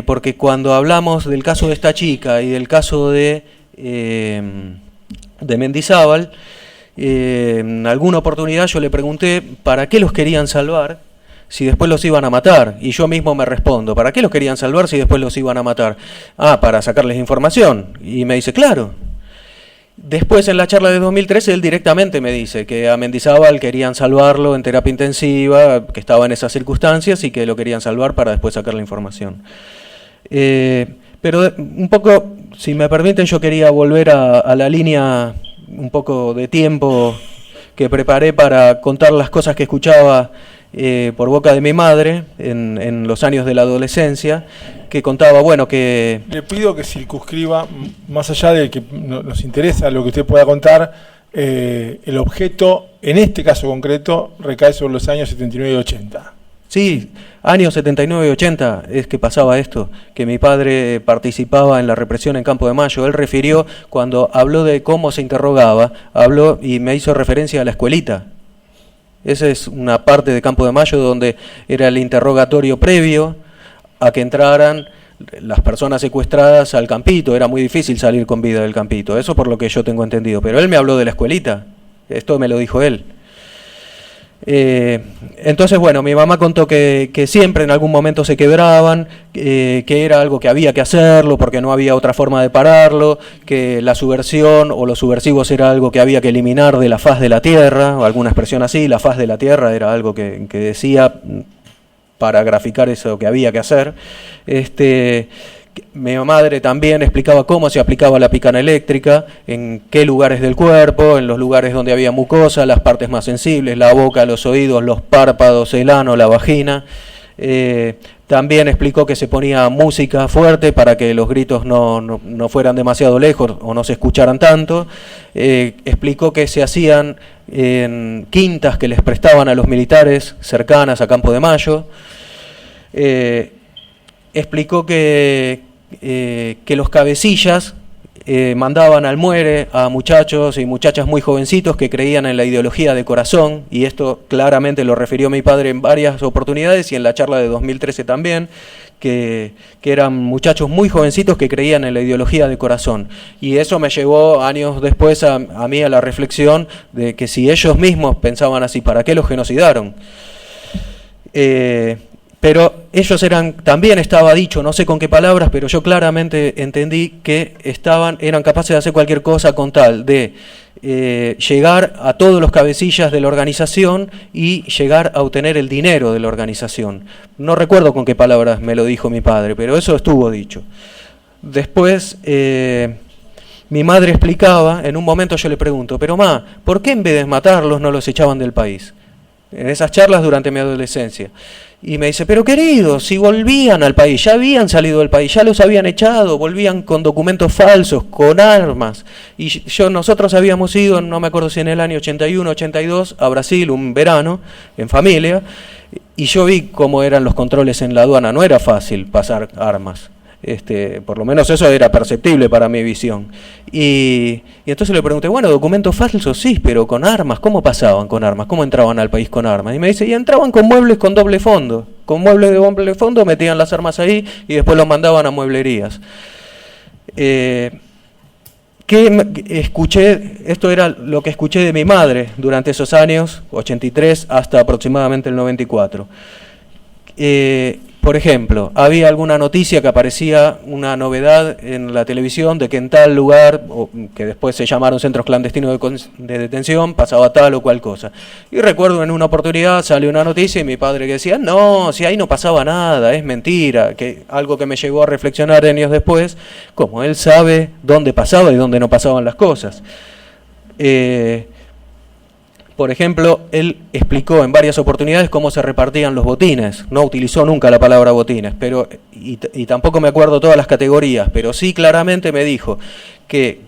porque cuando hablamos del caso de esta chica y del caso de Mendizábal, en alguna oportunidad yo le pregunté para qué los querían salvar si después los iban a matar, y yo mismo me respondo, ¿para qué los querían salvar si después los iban a matar? Para sacarles información. Y me dice, claro. Después, en la charla de 2013, él directamente me dice que a Mendizábal querían salvarlo en terapia intensiva, que estaba en esas circunstancias y que lo querían salvar para después sacar la información. Pero un poco, si me permiten, yo quería volver a la línea un poco de tiempo que preparé para contar las cosas que escuchaba por boca de mi madre en los años de la adolescencia, que contaba, bueno, que... Le pido que circunscriba, más allá de que nos interesa lo que usted pueda contar, el objeto, en este caso concreto, recae sobre los años 79 y 80. Sí, años 79 y 80 es que pasaba esto, que mi padre participaba en la represión en Campo de Mayo. Él refirió, cuando habló de cómo se interrogaba, habló y me hizo referencia a la escuelita. Esa es una parte de Campo de Mayo donde era el interrogatorio previo a que entraran las personas secuestradas al campito. Era muy difícil salir con vida del campito, eso por lo que yo tengo entendido. Pero él me habló de la escuelita, esto me lo dijo él. Entonces, bueno, mi mamá contó que siempre en algún momento se quebraban, que era algo que había que hacerlo porque no había otra forma de pararlo, que la subversión o los subversivos era algo que había que eliminar de la faz de la tierra, o alguna expresión así. La faz de la tierra era algo que decía para graficar eso que había que hacer. Mi madre también explicaba cómo se aplicaba la picana eléctrica, en qué lugares del cuerpo, en los lugares donde había mucosa, las partes más sensibles, la boca, los oídos, los párpados, el ano, la vagina. También explicó que se ponía música fuerte para que los gritos no fueran demasiado lejos o no se escucharan tanto. Explicó que se hacían en quintas que les prestaban a los militares cercanas a Campo de Mayo. Explicó que los cabecillas mandaban al muere a muchachos y muchachas muy jovencitos que creían en la ideología de corazón, y esto claramente lo refirió mi padre en varias oportunidades y en la charla de 2013 también, que eran muchachos muy jovencitos que creían en la ideología de corazón. Y eso me llevó años después a mí a la reflexión de que si ellos mismos pensaban así, ¿para qué los genocidaron? Pero ellos también estaba dicho, no sé con qué palabras, pero yo claramente entendí que eran capaces de hacer cualquier cosa con tal de llegar a todos los cabecillas de la organización y llegar a obtener el dinero de la organización. No recuerdo con qué palabras me lo dijo mi padre, pero eso estuvo dicho. Después, mi madre explicaba, en un momento yo le pregunto, pero ma, ¿por qué en vez de matarlos no los echaban del país? En esas charlas durante mi adolescencia. Y me dice, pero querido, si volvían al país, ya habían salido del país, ya los habían echado, volvían con documentos falsos, con armas. Y nosotros habíamos ido, no me acuerdo si en el año 81, 82, a Brasil, un verano, en familia, y yo vi cómo eran los controles en la aduana. No era fácil pasar armas. Por lo menos eso era perceptible para mi visión. Y entonces le pregunté, bueno, documentos falsos, sí, pero con armas, ¿cómo pasaban con armas? ¿Cómo entraban al país con armas? Y me dice, y entraban con muebles con doble fondo. Con muebles de doble fondo metían las armas ahí y después los mandaban a mueblerías. escuché, esto era lo que escuché de mi madre durante esos años, 83 hasta aproximadamente el 94. Por ejemplo, había alguna noticia que aparecía, una novedad en la televisión de que en tal lugar, que después se llamaron centros clandestinos de detención, pasaba tal o cual cosa. Y recuerdo en una oportunidad salió una noticia y mi padre que decía, no, si ahí no pasaba nada, es mentira, que algo que me llevó a reflexionar años después, como él sabe dónde pasaba y dónde no pasaban las cosas. Por ejemplo, él explicó en varias oportunidades cómo se repartían los botines. No utilizó nunca la palabra botines, pero y tampoco me acuerdo todas las categorías, pero sí claramente me dijo que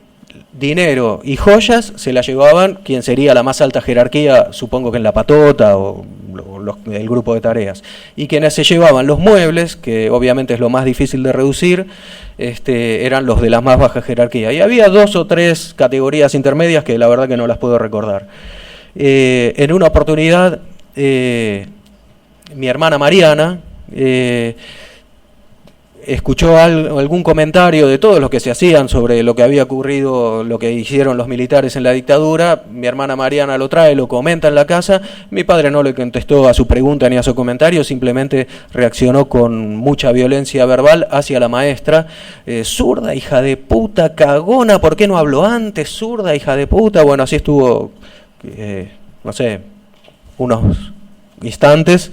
dinero y joyas se la llevaban quien sería la más alta jerarquía, supongo que en la patota o el grupo de tareas. Y quienes se llevaban los muebles, que obviamente es lo más difícil de reducir, eran los de la más baja jerarquía. Y había 2 o 3 categorías intermedias que la verdad que no las puedo recordar. En una oportunidad, mi hermana Mariana escuchó algún comentario de todos los que se hacían sobre lo que había ocurrido, lo que hicieron los militares en la dictadura. Mi hermana Mariana lo trae, lo comenta en la casa. Mi padre no le contestó a su pregunta ni a su comentario, simplemente reaccionó con mucha violencia verbal hacia la maestra. Zurda, hija de puta, cagona, ¿por qué no habló antes? Zurda, hija de puta. Bueno, así estuvo... no sé, unos instantes,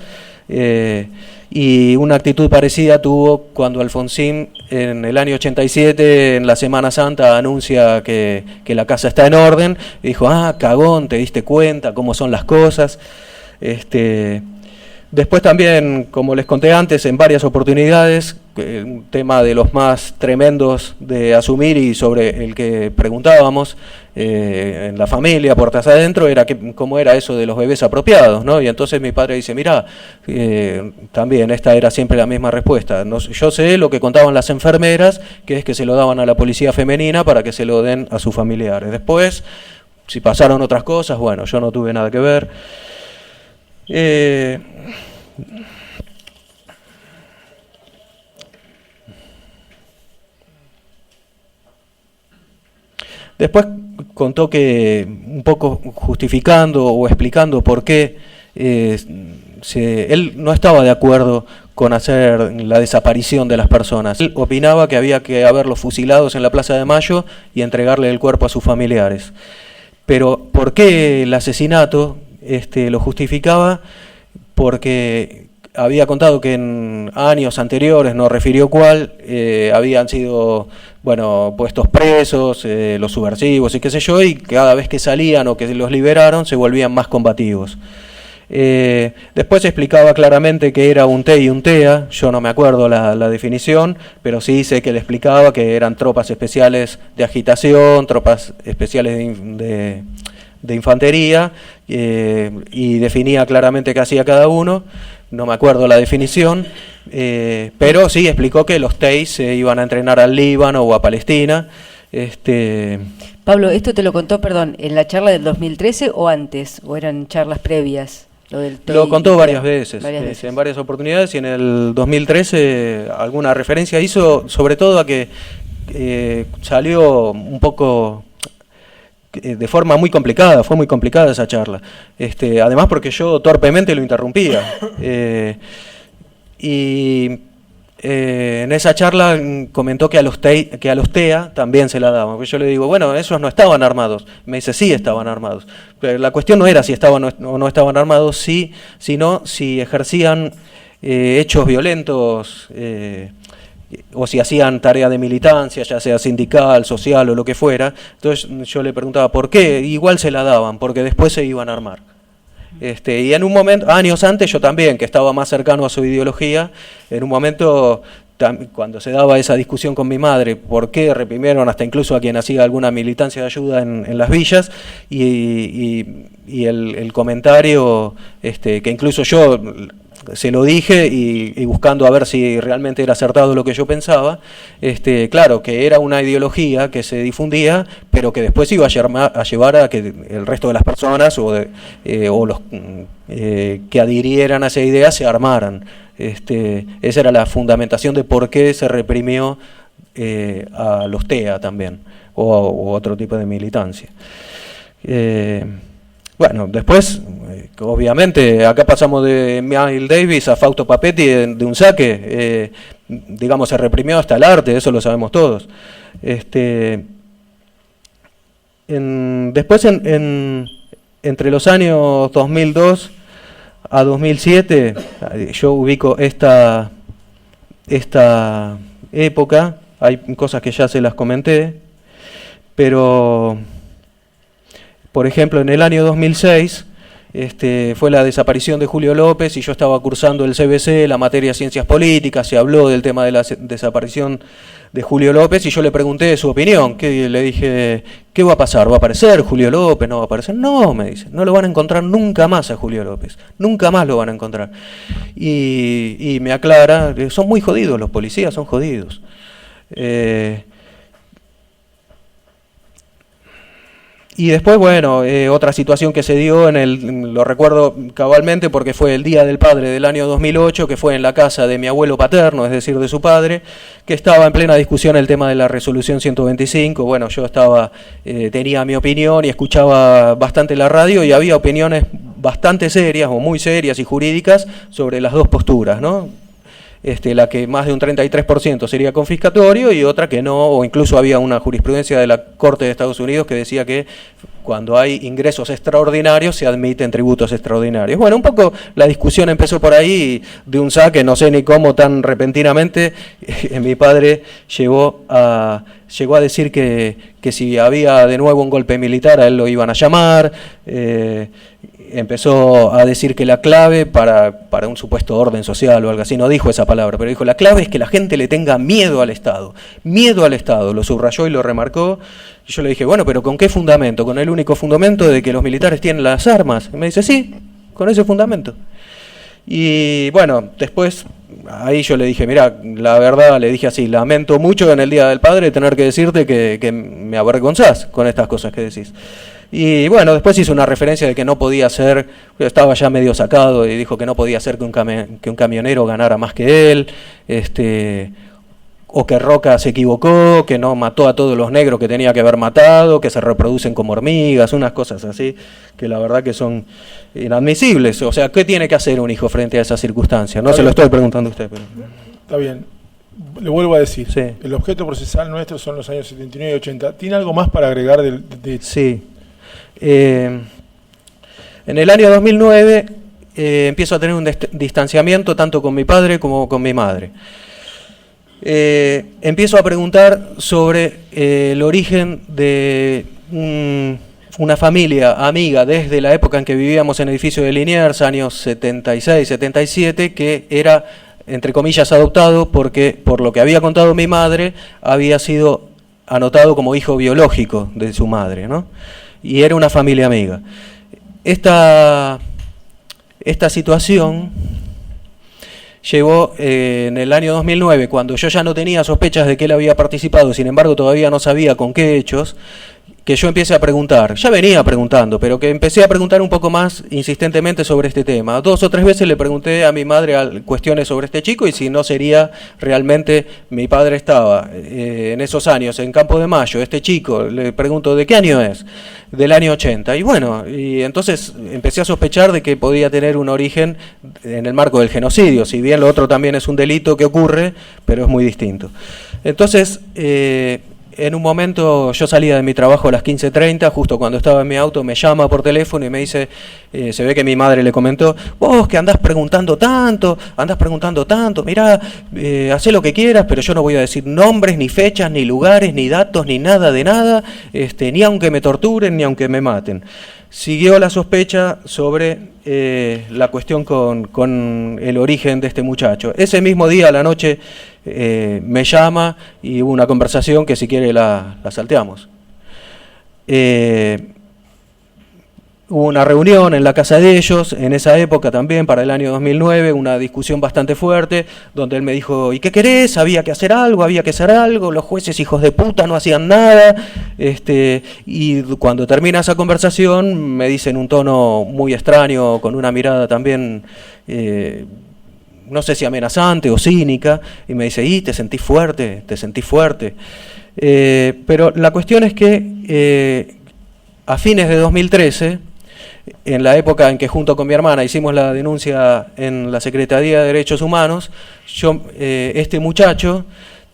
y una actitud parecida tuvo cuando Alfonsín en el año 87, en la Semana Santa, anuncia que la casa está en orden, y dijo, cagón, te diste cuenta cómo son las cosas. Después también, como les conté antes, en varias oportunidades, un tema de los más tremendos de asumir y sobre el que preguntábamos en la familia, puertas adentro, era cómo era eso de los bebés apropiados, ¿no? Y entonces mi padre dice, mirá, también esta era siempre la misma respuesta. Yo sé lo que contaban las enfermeras, que es que se lo daban a la policía femenina para que se lo den a sus familiares. Después, si pasaron otras cosas, bueno, yo no tuve nada que ver. Después contó que, un poco justificando o explicando por qué él no estaba de acuerdo con hacer la desaparición de las personas. Él opinaba que había que haberlos fusilados en la Plaza de Mayo y entregarle el cuerpo a sus familiares. Pero ¿por qué el asesinato lo justificaba? Porque había contado que en años anteriores, no refirió cuál, habían sido puestos presos los subversivos y qué sé yo, y cada vez que salían o que los liberaron se volvían más combativos. Después explicaba claramente que era un TEA y un TEA, yo no me acuerdo la definición, pero sí sé que le explicaba que eran tropas especiales de agitación, tropas especiales de infantería, y definía claramente qué hacía cada uno. No me acuerdo la definición, pero sí explicó que los TEIs se iban a entrenar al Líbano o a Palestina. Pablo, ¿esto te lo contó, perdón, en la charla del 2013 o antes? ¿O eran charlas previas? Lo contó varias veces, en varias oportunidades, y en el 2013 alguna referencia hizo, sobre todo a que salió un poco... de forma muy complicada, fue muy complicada esa charla. Además porque yo torpemente lo interrumpía. En esa charla comentó que a los TEA también se la daban. Porque yo le digo, bueno, esos no estaban armados. Me dice, sí estaban armados. Pero la cuestión no era si estaban o no estaban armados, sino si ejercían hechos violentos, o si hacían tarea de militancia, ya sea sindical, social o lo que fuera. Entonces yo le preguntaba por qué, igual se la daban, porque después se iban a armar. Y en un momento, años antes, yo también, que estaba más cercano a su ideología, en un momento, cuando se daba esa discusión con mi madre, por qué reprimieron hasta incluso a quien hacía alguna militancia de ayuda en las villas, y el comentario, que incluso yo se lo dije y buscando a ver si realmente era acertado lo que yo pensaba, claro, que era una ideología que se difundía, pero que después iba a llevar a que el resto de las personas o los que adhirieran a esa idea se armaran. Esa era la fundamentación de por qué se reprimió a los TEA también, o otro tipo de militancia. Bueno, después, obviamente, acá pasamos de Miles Davis a Fausto Papetti de un saque, digamos, se reprimió hasta el arte, eso lo sabemos todos. Después, entre los años 2002 a 2007, yo ubico esta época, hay cosas que ya se las comenté, pero, por ejemplo, en el año 2006 fue la desaparición de Julio López y yo estaba cursando el CBC, la materia de Ciencias Políticas, se habló del tema de la desaparición de Julio López y yo le pregunté su opinión, que le dije, ¿qué va a pasar? ¿Va a aparecer Julio López? ¿No va a aparecer? No, me dice, no lo van a encontrar nunca más a Julio López, nunca más lo van a encontrar. Y me aclara, son muy jodidos los policías, son jodidos. Y después, bueno, otra situación que se dio, lo recuerdo cabalmente porque fue el Día del Padre del año 2008, que fue en la casa de mi abuelo paterno, es decir, de su padre, que estaba en plena discusión el tema de la resolución 125. Bueno, yo tenía mi opinión y escuchaba bastante la radio y había opiniones bastante serias o muy serias y jurídicas sobre las dos posturas, ¿no? La que más de un 33% sería confiscatorio y otra que no, o incluso había una jurisprudencia de la Corte de Estados Unidos que decía que cuando hay ingresos extraordinarios se admiten tributos extraordinarios. Bueno, un poco la discusión empezó por ahí, de un saque, no sé ni cómo tan repentinamente, mi padre llegó a decir que si había de nuevo un golpe militar a él lo iban a llamar, empezó a decir que la clave para un supuesto orden social o algo así, no dijo esa palabra, pero dijo, la clave es que la gente le tenga miedo al Estado, lo subrayó y lo remarcó. Y yo le dije, bueno, pero ¿con qué fundamento? ¿Con el único fundamento de que los militares tienen las armas? Y me dice, sí, con ese fundamento. Y bueno, después, ahí yo le dije, mira, la verdad, le dije así, lamento mucho en el Día del Padre tener que decirte que me avergonzás con estas cosas que decís. Y bueno, después hizo una referencia de que no podía ser, estaba ya medio sacado y dijo que no podía ser que un camionero ganara más que él, o que Roca se equivocó, que no mató a todos los negros que tenía que haber matado, que se reproducen como hormigas, unas cosas así, que la verdad que son inadmisibles. O sea, ¿qué tiene que hacer un hijo frente a esa circunstancia? No se lo estoy preguntando a usted. Pero... Está bien. Le vuelvo a decir, sí. El objeto procesal nuestro son los años 79 y 80. ¿Tiene algo más para agregar de... Sí. En el año 2009 empiezo a tener un distanciamiento tanto con mi padre como con mi madre. Empiezo a preguntar sobre el origen de una familia amiga desde la época en que vivíamos en el edificio de Liniers, años 76, 77, que era, entre comillas, adoptado porque, por lo que había contado mi madre, había sido anotado como hijo biológico de su madre, ¿no? Y era una familia amiga. Esta situación llevó en el año 2009, cuando yo ya no tenía sospechas de que él había participado, sin embargo todavía no sabía con qué hechos, que yo empiece a preguntar, ya venía preguntando, pero que empecé a preguntar un poco más insistentemente sobre este tema. 2 o 3 veces le pregunté a mi madre cuestiones sobre este chico y si no sería realmente, mi padre estaba en esos años en Campo de Mayo, este chico, le pregunto, ¿de qué año es? Del año 80. Y bueno, y entonces empecé a sospechar de que podía tener un origen en el marco del genocidio, si bien lo otro también es un delito que ocurre, pero es muy distinto. Entonces, en un momento yo salía de mi trabajo a las 15:30, justo cuando estaba en mi auto, me llama por teléfono y me dice, se ve que mi madre le comentó, vos que andás preguntando tanto, mirá, hacé lo que quieras, pero yo no voy a decir nombres, ni fechas, ni lugares, ni datos, ni nada de nada, ni aunque me torturen, ni aunque me maten. Siguió la sospecha sobre la cuestión con el origen de este muchacho. Ese mismo día a la noche me llama y hubo una conversación que si quiere la salteamos. Hubo una reunión en la casa de ellos, en esa época también, para el año 2009, una discusión bastante fuerte, donde él me dijo, ¿y qué querés? Había que hacer algo, los jueces hijos de puta no hacían nada, y cuando termina esa conversación me dice en un tono muy extraño, con una mirada también no sé si amenazante o cínica, y me dice, te sentís fuerte, te sentís fuerte. Pero la cuestión es que a fines de 2013, en la época en que junto con mi hermana hicimos la denuncia en la Secretaría de Derechos Humanos, este muchacho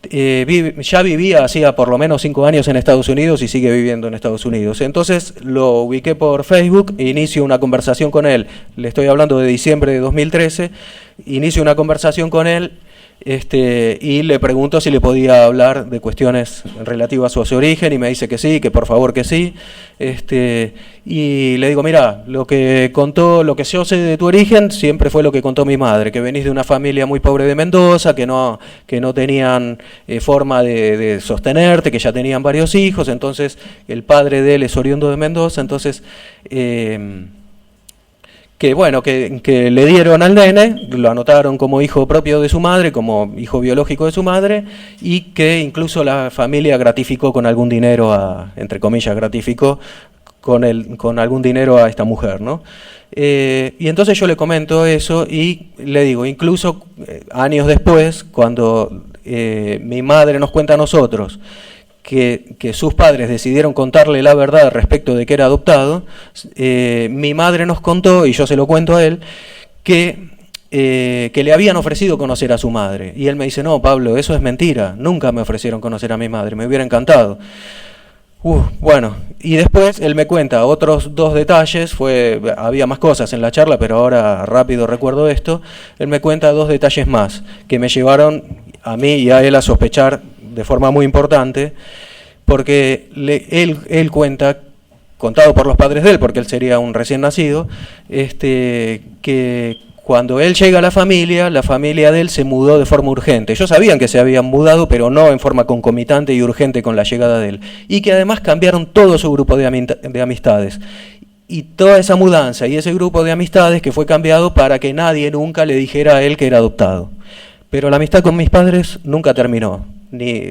ya vivía hacía por lo menos 5 años en Estados Unidos y sigue viviendo en Estados Unidos. Entonces lo ubiqué por Facebook, inicio una conversación con él, le estoy hablando de diciembre de 2013, inicio una conversación con él y le pregunto si le podía hablar de cuestiones relativas a su origen, y me dice que sí, que por favor que sí. Y le digo, mira, lo que yo sé de tu origen siempre fue lo que contó mi madre, que venís de una familia muy pobre de Mendoza, que no tenían forma de sostenerte, que ya tenían varios hijos, entonces el padre de él es oriundo de Mendoza, entonces que bueno, que le dieron al nene, lo anotaron como hijo propio de su madre, como hijo biológico de su madre, y que incluso la familia gratificó con algún dinero, entre comillas, gratificó con algún dinero a esta mujer, ¿no? Y entonces yo le comento eso y le digo, incluso años después, cuando mi madre nos cuenta a nosotros que sus padres decidieron contarle la verdad respecto de que era adoptado, mi madre nos contó, y yo se lo cuento a él, que le habían ofrecido conocer a su madre. Y él me dice, no, Pablo, eso es mentira, nunca me ofrecieron conocer a mi madre, me hubiera encantado. Bueno, y después él me cuenta otros 2 detalles, había más cosas en la charla, pero ahora rápido recuerdo esto. Él me cuenta 2 detalles más que me llevaron a mí y a él a sospechar de forma muy importante, porque él cuenta, contado por los padres de él, porque él sería un recién nacido, que cuando él llega a la familia de él se mudó de forma urgente. Ellos sabían que se habían mudado, pero no en forma concomitante y urgente con la llegada de él. Y que además cambiaron todo su grupo de amistades. Y toda esa mudanza y ese grupo de amistades que fue cambiado para que nadie nunca le dijera a él que era adoptado. Pero la amistad con mis padres nunca terminó.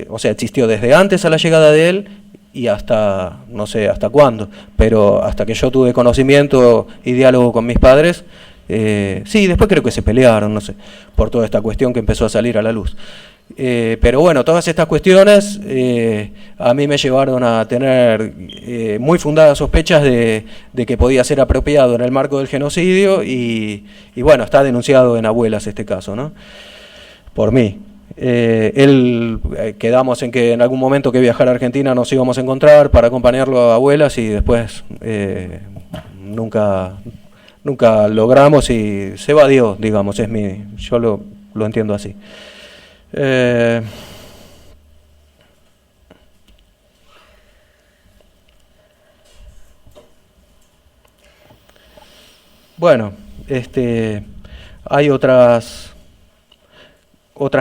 O sea, existió desde antes a la llegada de él y hasta, no sé hasta cuándo, pero hasta que yo tuve conocimiento y diálogo con mis padres, sí, después creo que se pelearon, no sé, por toda esta cuestión que empezó a salir a la luz. Pero bueno, todas estas cuestiones a mí me llevaron a tener muy fundadas sospechas de que podía ser apropiado en el marco del genocidio y bueno, está denunciado en Abuelas este caso, ¿no? Por mí. Quedamos en que en algún momento que viajara a Argentina nos íbamos a encontrar para acompañarlo a Abuelas y después nunca logramos y se evadió, digamos, yo lo entiendo así. Bueno, hay otras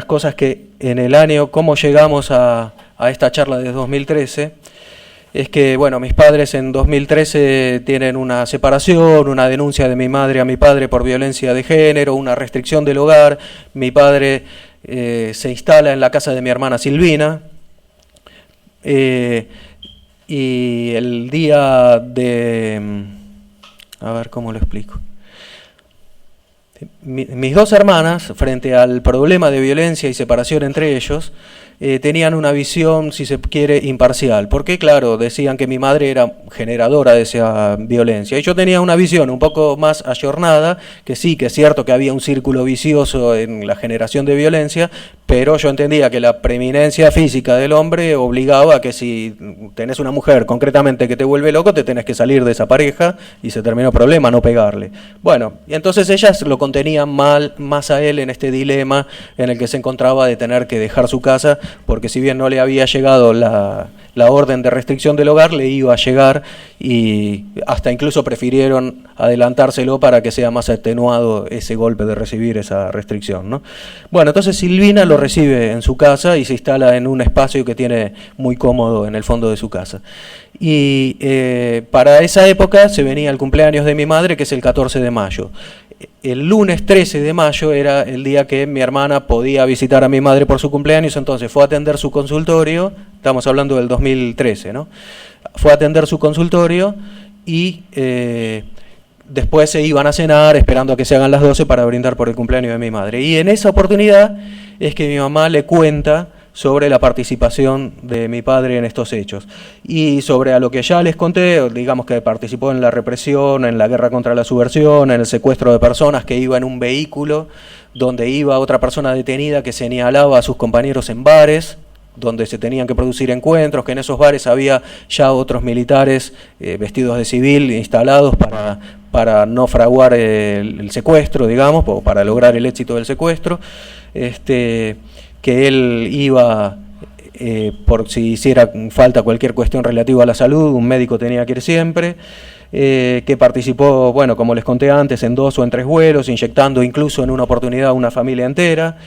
cosas que en el año, cómo llegamos a esta charla de 2013, es que, bueno, mis padres en 2013 tienen una separación, una denuncia de mi madre a mi padre por violencia de género, una restricción del hogar. Mi padre se instala en la casa de mi hermana Silvina, y el día de... A ver, ¿cómo lo explico? Mis 2 hermanas, frente al problema de violencia y separación entre ellos, tenían una visión, si se quiere, imparcial, porque claro, decían que mi madre era generadora de esa violencia, y yo tenía una visión un poco más ayornada, que sí, que es cierto que había un círculo vicioso en la generación de violencia, pero yo entendía que la preeminencia física del hombre obligaba a que si tenés una mujer concretamente que te vuelve loco, te tenés que salir de esa pareja y se terminó el problema, no pegarle. Bueno, y entonces ellas lo contenían más a él en este dilema en el que se encontraba de tener que dejar su casa, porque si bien no le había llegado la orden de restricción del hogar, le iba a llegar y hasta incluso prefirieron adelantárselo para que sea más atenuado ese golpe de recibir esa restricción, ¿no? Bueno, entonces Silvina lo recibe en su casa y se instala en un espacio que tiene muy cómodo en el fondo de su casa. Y para esa época se venía el cumpleaños de mi madre, que es el 14 de mayo. El lunes 13 de mayo era el día que mi hermana podía visitar a mi madre por su cumpleaños, entonces fue a atender su consultorio, estamos hablando del 2013, ¿no? Fue a atender su consultorio y después se iban a cenar esperando a que se hagan las 12 para brindar por el cumpleaños de mi madre. Y en esa oportunidad es que mi mamá le cuenta sobre la participación de mi padre en estos hechos. Y sobre a lo que ya les conté, digamos que participó en la represión, en la guerra contra la subversión, en el secuestro de personas, que iba en un vehículo donde iba otra persona detenida que señalaba a sus compañeros en bares, donde se tenían que producir encuentros, que en esos bares había ya otros militares vestidos de civil instalados para no fraguar el secuestro, digamos, o para lograr el éxito del secuestro, que él iba por si hiciera falta cualquier cuestión relativa a la salud, un médico tenía que ir siempre, que participó, bueno, como les conté antes, en 2 o en 3 vuelos, inyectando incluso en una oportunidad a una familia entera,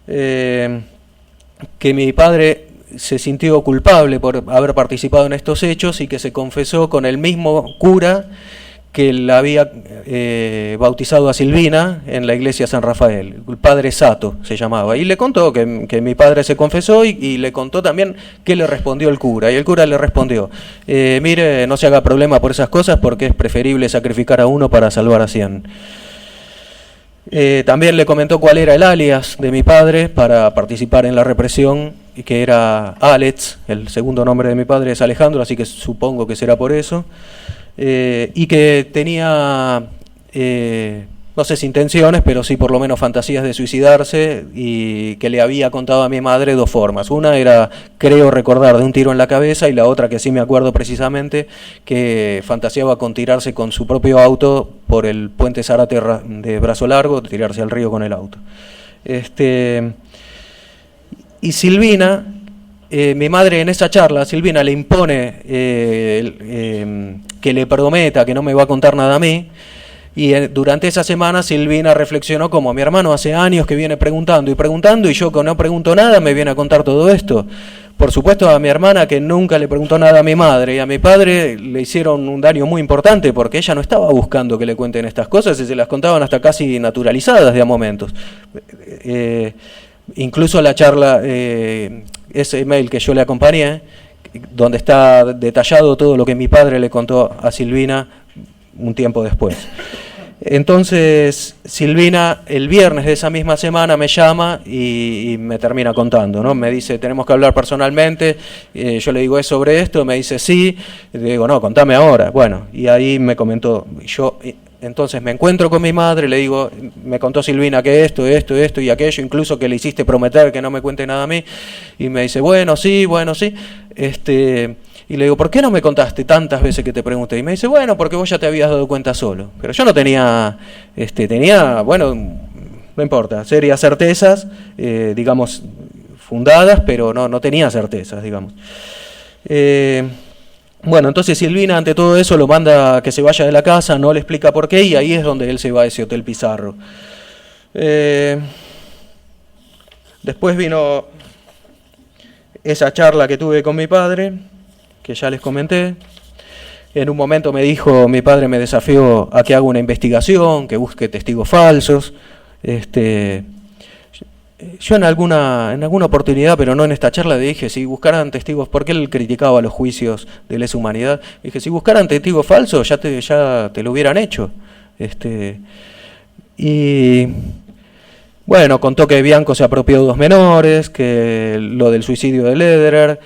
que mi padre se sintió culpable por haber participado en estos hechos y que se confesó con el mismo cura que la había bautizado a Silvina en la iglesia San Rafael, el padre Sato se llamaba, y le contó que mi padre se confesó y le contó también qué le respondió el cura, y el cura le respondió, mire, no se haga problema por esas cosas porque es preferible sacrificar a uno para salvar a 100. También le comentó cuál era el alias de mi padre para participar en la represión, y que era Alex, el segundo nombre de mi padre es Alejandro, así que supongo que será por eso. Y que tenía, no sé si intenciones, pero sí por lo menos fantasías de suicidarse, y que le había contado a mi madre 2 formas. Una era, creo recordar, de un tiro en la cabeza, y la otra, que sí me acuerdo precisamente, que fantaseaba con tirarse con su propio auto por el puente Zárate de Brazo Largo, tirarse al río con el auto. Y Silvina... mi madre en esa charla, Silvina le impone que le prometa que no me va a contar nada a mí, y durante esa semana Silvina reflexionó como mi hermano hace años que viene preguntando, y yo que no pregunto nada me viene a contar todo esto. Por supuesto a mi hermana, que nunca le preguntó nada a mi madre, y a mi padre le hicieron un daño muy importante porque ella no estaba buscando que le cuenten estas cosas y se las contaban hasta casi naturalizadas de a momentos. Incluso la charla, ese email que yo le acompañé, donde está detallado todo lo que mi padre le contó a Silvina un tiempo después. Entonces Silvina el viernes de esa misma semana me llama y me termina contando, ¿no? Me dice, tenemos que hablar personalmente, yo le digo, ¿es sobre esto? Me dice, sí, le digo, no, contame ahora. Bueno, y ahí me comentó, entonces me encuentro con mi madre, le digo, me contó Silvina que esto y aquello, incluso que le hiciste prometer que no me cuente nada a mí, y me dice, bueno, sí, y le digo, ¿por qué no me contaste tantas veces que te pregunté? Y me dice, bueno, porque vos ya te habías dado cuenta solo, pero yo no tenía, bueno, no importa, serias certezas, digamos, fundadas, pero no tenía certezas, digamos. Bueno, entonces Silvina ante todo eso lo manda a que se vaya de la casa, no le explica por qué, y ahí es donde él se va a ese Hotel Pizarro. Después vino esa charla que tuve con mi padre, que ya les comenté. En un momento me dijo, mi padre me desafió a que haga una investigación, que busque testigos falsos. Yo en alguna oportunidad, pero no en esta charla, le dije, si buscaran testigos, porque él criticaba los juicios de lesa humanidad, dije, si buscaran testigos falsos, ya te lo hubieran hecho. Y bueno, contó que Bianco se apropió de 2 menores, que lo del suicidio de Lederer,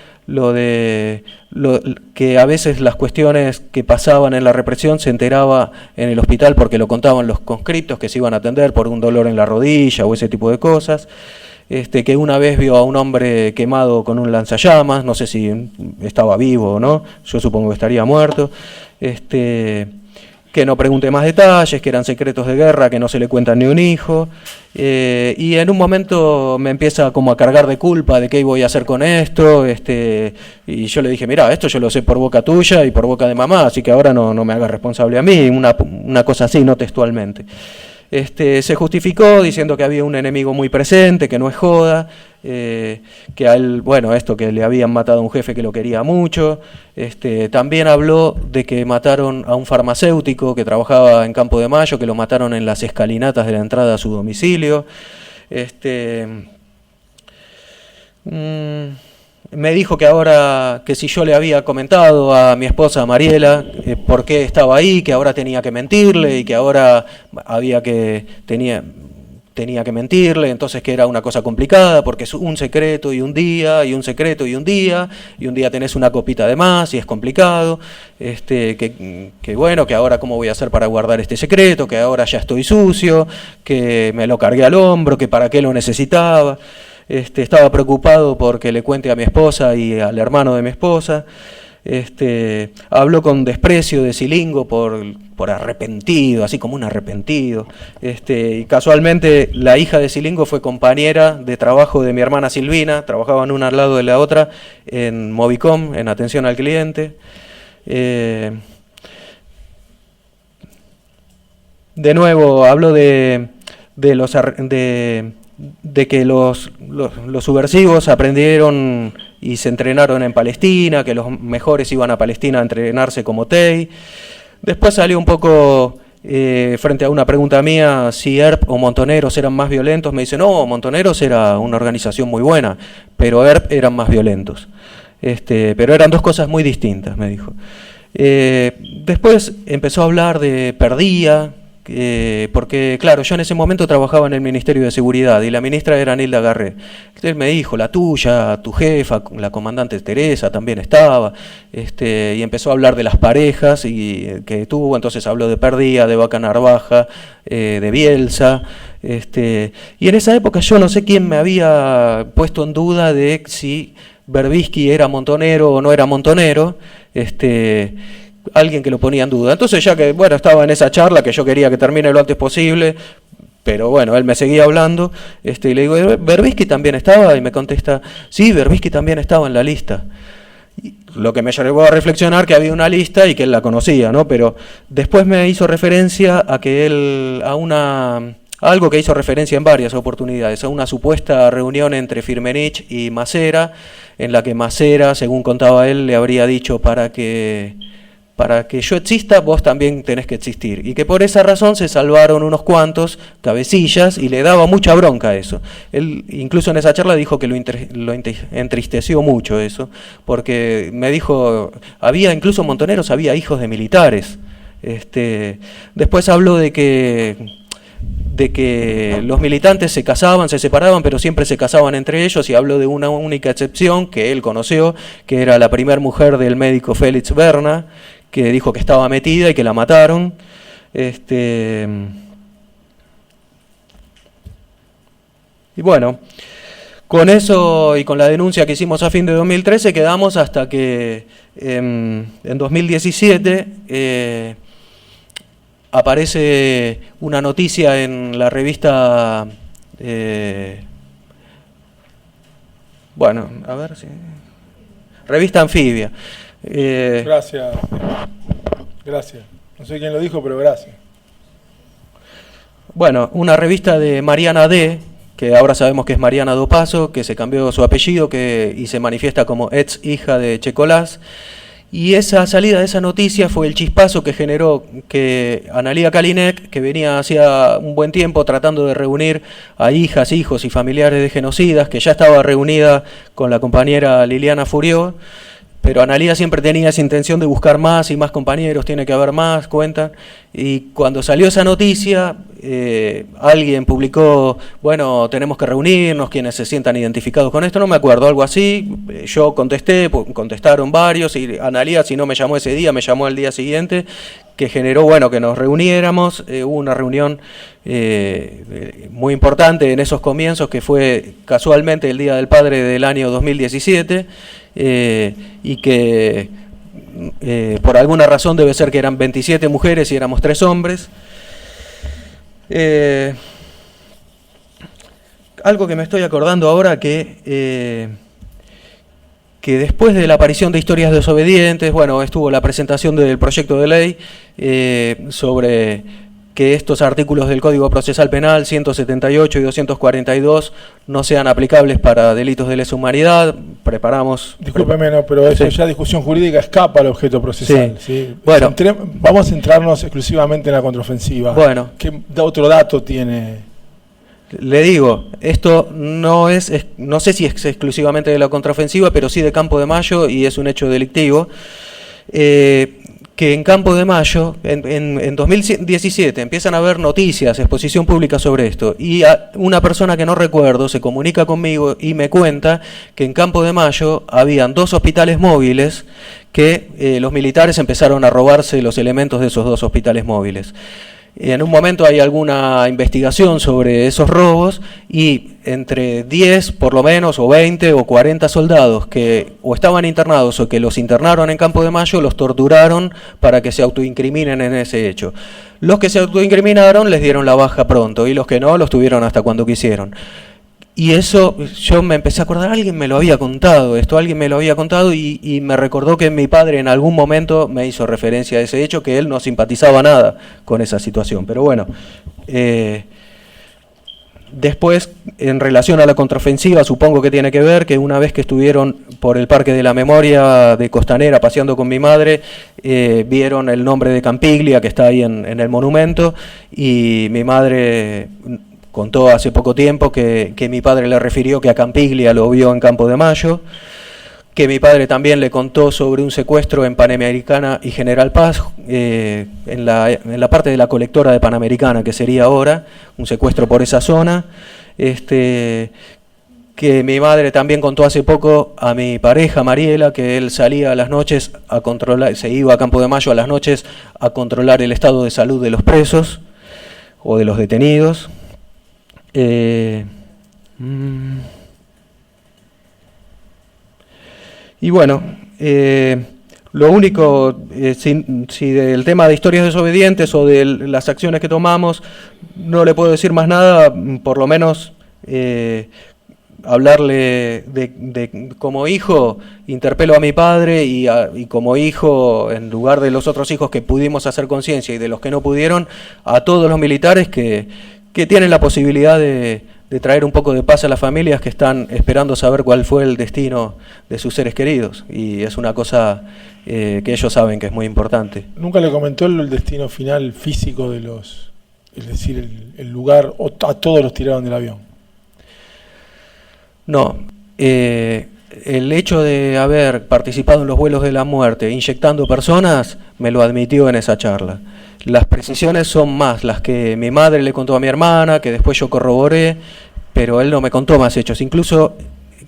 que a veces las cuestiones que pasaban en la represión se enteraba en el hospital porque lo contaban los conscriptos que se iban a atender por un dolor en la rodilla o ese tipo de cosas, que una vez vio a un hombre quemado con un lanzallamas, no sé si estaba vivo o no, yo supongo que estaría muerto, que no pregunte más detalles, que eran secretos de guerra, que no se le cuentan ni un hijo, y en un momento me empieza como a cargar de culpa de qué voy a hacer con esto, y yo le dije, mirá, esto yo lo sé por boca tuya y por boca de mamá, así que ahora no me hagas responsable a mí, una cosa así, no textualmente. Se justificó diciendo que había un enemigo muy presente, que no es joda, que a él, bueno, esto que le habían matado a un jefe que lo quería mucho. También habló de que mataron a un farmacéutico que trabajaba en Campo de Mayo, que lo mataron en las escalinatas de la entrada a su me dijo que ahora, que si yo le había comentado a mi esposa Mariela por qué estaba ahí, que ahora tenía que mentirle y que ahora tenía que mentirle, entonces que era una cosa complicada porque es un secreto y un día, y un secreto y un día tenés una copita de más y es complicado, que bueno, que ahora cómo voy a hacer para guardar este secreto, que ahora ya estoy sucio, que me lo cargué al hombro, que para qué lo necesitaba. Estaba preocupado porque le cuente a mi esposa y al hermano de mi esposa. Habló con desprecio de Silingo por arrepentido, así como un arrepentido. Y casualmente la hija de Silingo fue compañera de trabajo de mi hermana Silvina, trabajaban una al lado de la otra en Movicom, en atención al cliente. De nuevo, habló de que los subversivos aprendieron y se entrenaron en Palestina, que los mejores iban a Palestina a entrenarse como TEI. Después salió un poco, frente a una pregunta mía, si ERP o Montoneros eran más violentos. Me dice, no, Montoneros era una organización muy buena, pero ERP eran más violentos. Pero eran dos cosas muy distintas, me dijo. Después empezó a hablar de Perdía, porque claro, yo en ese momento trabajaba en el Ministerio de Seguridad y la ministra era Nilda Garré. Él me dijo, la tuya, tu jefa, la comandante Teresa también estaba, y empezó a hablar de las parejas que tuvo. Entonces habló de Perdía, de Vaca Narvaja, de Bielsa, y en esa época yo no sé quién me había puesto en duda de si Berbisky era montonero o no era montonero, alguien que lo ponía en duda. Entonces ya que, bueno, estaba en esa charla que yo quería que termine lo antes posible, pero bueno, él me seguía hablando, y le digo, ¿Berbisky también estaba? Y me contesta, sí, Berbisky también estaba en la lista. Y lo que me llevó a reflexionar que había una lista y que él la conocía, ¿no? Pero después me hizo referencia a que él, algo que hizo referencia en varias oportunidades, a una supuesta reunión entre Firmenich y Macera, en la que Macera, según contaba él, le habría dicho para que yo exista, vos también tenés que existir. Y que por esa razón se salvaron unos cuantos cabecillas y le daba mucha bronca a eso. Él incluso en esa charla dijo que lo entristeció mucho eso, porque me dijo, había incluso montoneros, había hijos de militares. Después habló de que los militantes se casaban, se separaban, pero siempre se casaban entre ellos, y habló de una única excepción que él conoció, que era la primera mujer del médico Félix Berna, que dijo que estaba metida y que la mataron. Y bueno, con eso y con la denuncia que hicimos a fin de 2013 quedamos hasta que en 2017 aparece una noticia en la revista, bueno, a ver si... Revista Anfibia. Gracias. No sé quién lo dijo, pero gracias. Bueno, una revista de Mariana D., que ahora sabemos que es Mariana Dopaso, que se cambió su apellido y se manifiesta como ex hija de Checolás. Y esa salida de esa noticia fue el chispazo que generó que Analía Kalinek, que venía hacía un buen tiempo tratando de reunir a hijas, hijos y familiares de genocidas, que ya estaba reunida con la compañera Liliana Furió, pero Analía siempre tenía esa intención de buscar más y más compañeros, tiene que haber más, cuentan. Y cuando salió esa noticia, alguien publicó, bueno, tenemos que reunirnos, quienes se sientan identificados con esto, no me acuerdo, algo así. Yo contesté, contestaron varios, y Analía, si no me llamó ese día, me llamó al día siguiente, que generó, bueno, que nos reuniéramos. Hubo una reunión muy importante en esos comienzos, que fue casualmente el Día del Padre del año 2017, y que por alguna razón debe ser que eran 27 mujeres y éramos 3 hombres. Algo que me estoy acordando ahora, que después de la aparición de Historias Desobedientes, bueno, estuvo la presentación del proyecto de ley sobre que estos artículos del Código Procesal Penal 178 y 242 no sean aplicables para delitos de lesa humanidad. Preparamos... Discúlpeme, no, pero eso sí. Ya discusión jurídica escapa al objeto procesal. Sí. ¿Sí? Bueno. Vamos a centrarnos exclusivamente en la contraofensiva. Bueno. ¿Qué otro dato tiene? Le digo, esto no sé si es exclusivamente de la contraofensiva, pero sí de Campo de Mayo y es un hecho delictivo. Que en Campo de Mayo, en 2017, empiezan a haber noticias, exposición pública sobre esto, y una persona que no recuerdo se comunica conmigo y me cuenta que en Campo de Mayo habían 2 hospitales móviles que los militares empezaron a robarse los elementos de esos 2 hospitales móviles. En un momento hay alguna investigación sobre esos robos y entre 10 por lo menos o 20 o 40 soldados que o estaban internados o que los internaron en Campo de Mayo los torturaron para que se autoincriminen en ese hecho. Los que se autoincriminaron les dieron la baja pronto y los que no los tuvieron hasta cuando quisieron. Y eso, yo me empecé a acordar, alguien me lo había contado y me recordó que mi padre en algún momento me hizo referencia a ese hecho, que él no simpatizaba nada con esa situación. Pero bueno, después, en relación a la contraofensiva, supongo que tiene que ver que una vez que estuvieron por el Parque de la Memoria de Costanera paseando con mi madre, vieron el nombre de Campiglia que está ahí en el monumento y mi madre contó hace poco tiempo que mi padre le refirió que a Campiglia lo vio en Campo de Mayo, que mi padre también le contó sobre un secuestro en Panamericana y General Paz, en la parte de la colectora de Panamericana, que sería ahora, un secuestro por esa zona, que mi madre también contó hace poco a mi pareja Mariela, que él salía a las noches a controlar, se iba a Campo de Mayo a las noches a controlar el estado de salud de los presos o de los detenidos. Y bueno, lo único, si del tema de historias desobedientes o de las acciones que tomamos, no le puedo decir más nada, por lo menos hablarle de como hijo, interpelo a mi padre y como hijo, en lugar de los otros hijos que pudimos hacer conciencia y de los que no pudieron, a todos los militares que tienen la posibilidad de traer un poco de paz a las familias que están esperando saber cuál fue el destino de sus seres queridos. Y es una cosa que ellos saben que es muy importante. ¿Nunca le comentó el destino final físico de es decir, el lugar, o a todos los tiraron del avión? No. El hecho de haber participado en los vuelos de la muerte, inyectando personas, me lo admitió en esa charla. Las precisiones son más las que mi madre le contó a mi hermana, que después yo corroboré, pero él no me contó más hechos. Incluso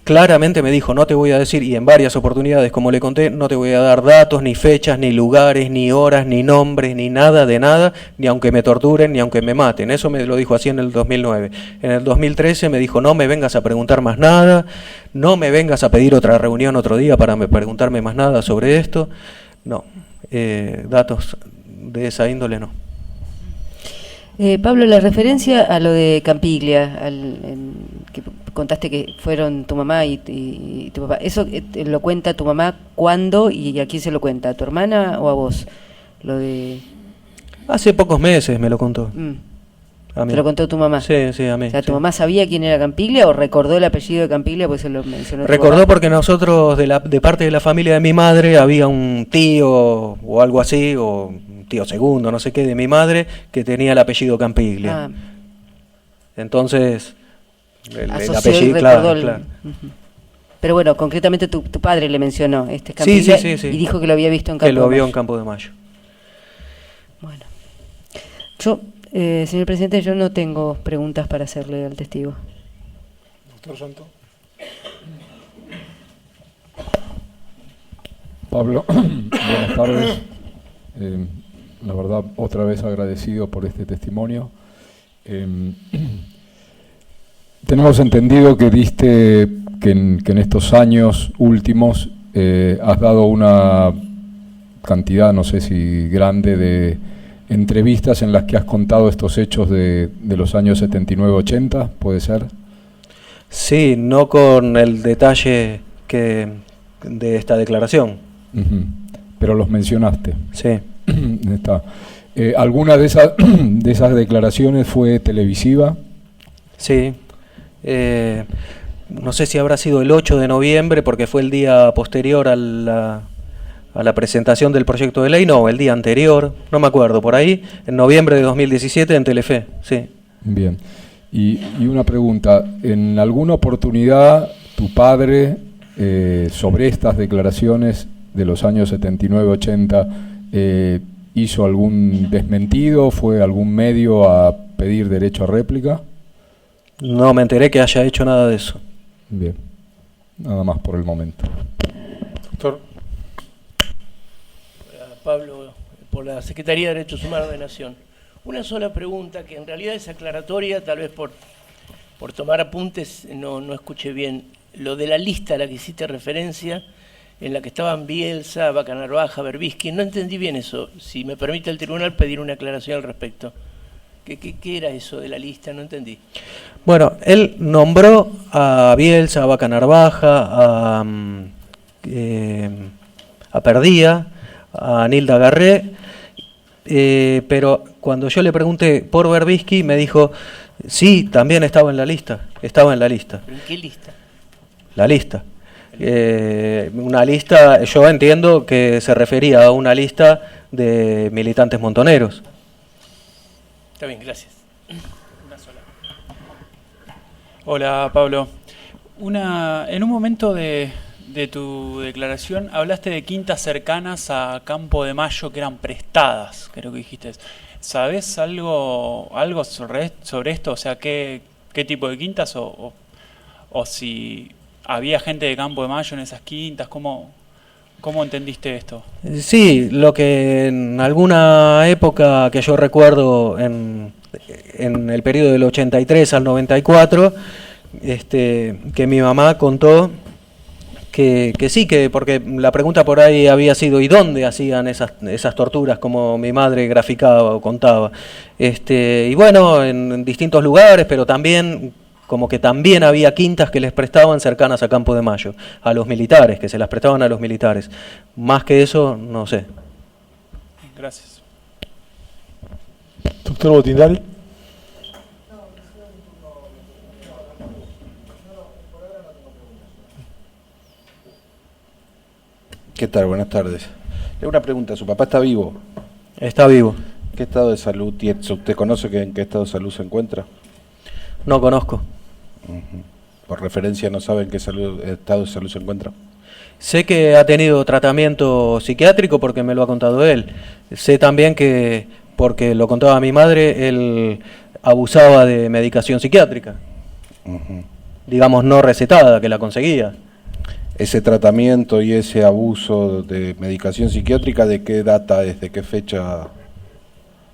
claramente me dijo, no te voy a decir, y en varias oportunidades, como le conté, no te voy a dar datos, ni fechas, ni lugares, ni horas, ni nombres, ni nada de nada, ni aunque me torturen, ni aunque me maten. Eso me lo dijo así en el 2009. En el 2013 me dijo, no me vengas a preguntar más nada, no me vengas a pedir otra reunión otro día para preguntarme más nada sobre esto. No, datos de esa índole no. Pablo, la referencia a lo de Campiglia, que contaste que fueron tu mamá y tu papá, ¿eso lo cuenta tu mamá cuándo y a quién se lo cuenta? ¿A tu hermana o a vos? Lo de... Hace pocos meses me lo contó. A mí. ¿Te lo contó tu mamá? Sí, a mí. O sea, ¿tu sí. mamá sabía quién era Campiglia o recordó el apellido de Campiglia porque se lo mencionó? Recordó porque nosotros, de parte de la familia de mi madre, había un tío o algo así, o un tío segundo, no sé qué, de mi madre, que tenía el apellido Campiglia. Entonces, el apellido, claro. Uh-huh. Pero bueno, concretamente tu padre le mencionó Campiglia sí. Y dijo que lo había visto en Campo de Mayo. Que lo vio en Campo de Mayo. Bueno. Yo... señor presidente, yo no tengo preguntas para hacerle al testigo. Doctor Santo. Pablo, buenas tardes. La verdad, otra vez agradecido por este testimonio. Tenemos entendido que diste que en estos años últimos has dado una cantidad, no sé si grande, de entrevistas en las que has contado estos hechos de los años 79-80, ¿puede ser? Sí, no con el detalle de esta declaración. Uh-huh. Pero los mencionaste. Sí. Está. ¿Alguna de esas declaraciones fue televisiva? Sí. No sé si habrá sido el 8 de noviembre, porque fue el día posterior a la presentación del proyecto de ley, no, el día anterior, no me acuerdo, por ahí, en noviembre de 2017 en Telefe, sí. Bien. Y una pregunta, ¿en alguna oportunidad tu padre, sobre estas declaraciones de los años 79-80, hizo algún desmentido? ¿Fue algún medio a pedir derecho a réplica? No me enteré que haya hecho nada de eso. Bien, nada más por el momento. Doctor. Pablo, por la Secretaría de Derechos Humanos de Nación. Una sola pregunta que en realidad es aclaratoria, tal vez por tomar apuntes no escuché bien. Lo de la lista a la que hiciste referencia, en la que estaban Bielsa, Vaca Narvaja, Berbisky, no entendí bien eso. Si me permite el tribunal pedir una aclaración al respecto. ¿Qué era eso de la lista? No entendí. Bueno, él nombró a Bielsa, a Vaca Narvaja, a Perdía, a Nilda Garré, pero cuando yo le pregunté por Berbisky me dijo, sí, también estaba en la lista. ¿Pero en qué lista? La lista. Una lista, yo entiendo que se refería a una lista de militantes montoneros. Está bien, gracias. Una sola. Hola, Pablo. En un momento de tu declaración hablaste de quintas cercanas a Campo de Mayo que eran prestadas, creo que dijiste. ¿Sabés algo sobre esto? O sea, ¿qué tipo de quintas o si había gente de Campo de Mayo en esas quintas? ¿Cómo entendiste esto? Sí, lo que en alguna época que yo recuerdo en el periodo del 83 al 94, que mi mamá contó que sí, porque la pregunta por ahí había sido ¿y dónde hacían esas torturas como mi madre graficaba o contaba? Y bueno, en distintos lugares, pero también como que también había quintas que les prestaban cercanas a Campo de Mayo, a los militares, que se las prestaban a los militares. Más que eso, no sé. Gracias. Doctor Botindari. ¿Qué tal? Buenas tardes. Una pregunta, ¿su papá está vivo? Está vivo. ¿Qué estado de salud tiene? ¿Usted conoce en qué estado de salud se encuentra? No conozco. Por referencia, ¿no sabe en qué estado de salud se encuentra? Sé que ha tenido tratamiento psiquiátrico porque me lo ha contado él. Sé también que, porque lo contaba mi madre, él abusaba de medicación psiquiátrica. Digamos, no recetada, que la conseguía. Ese tratamiento y ese abuso de medicación psiquiátrica, ¿de qué data es? ¿De qué fecha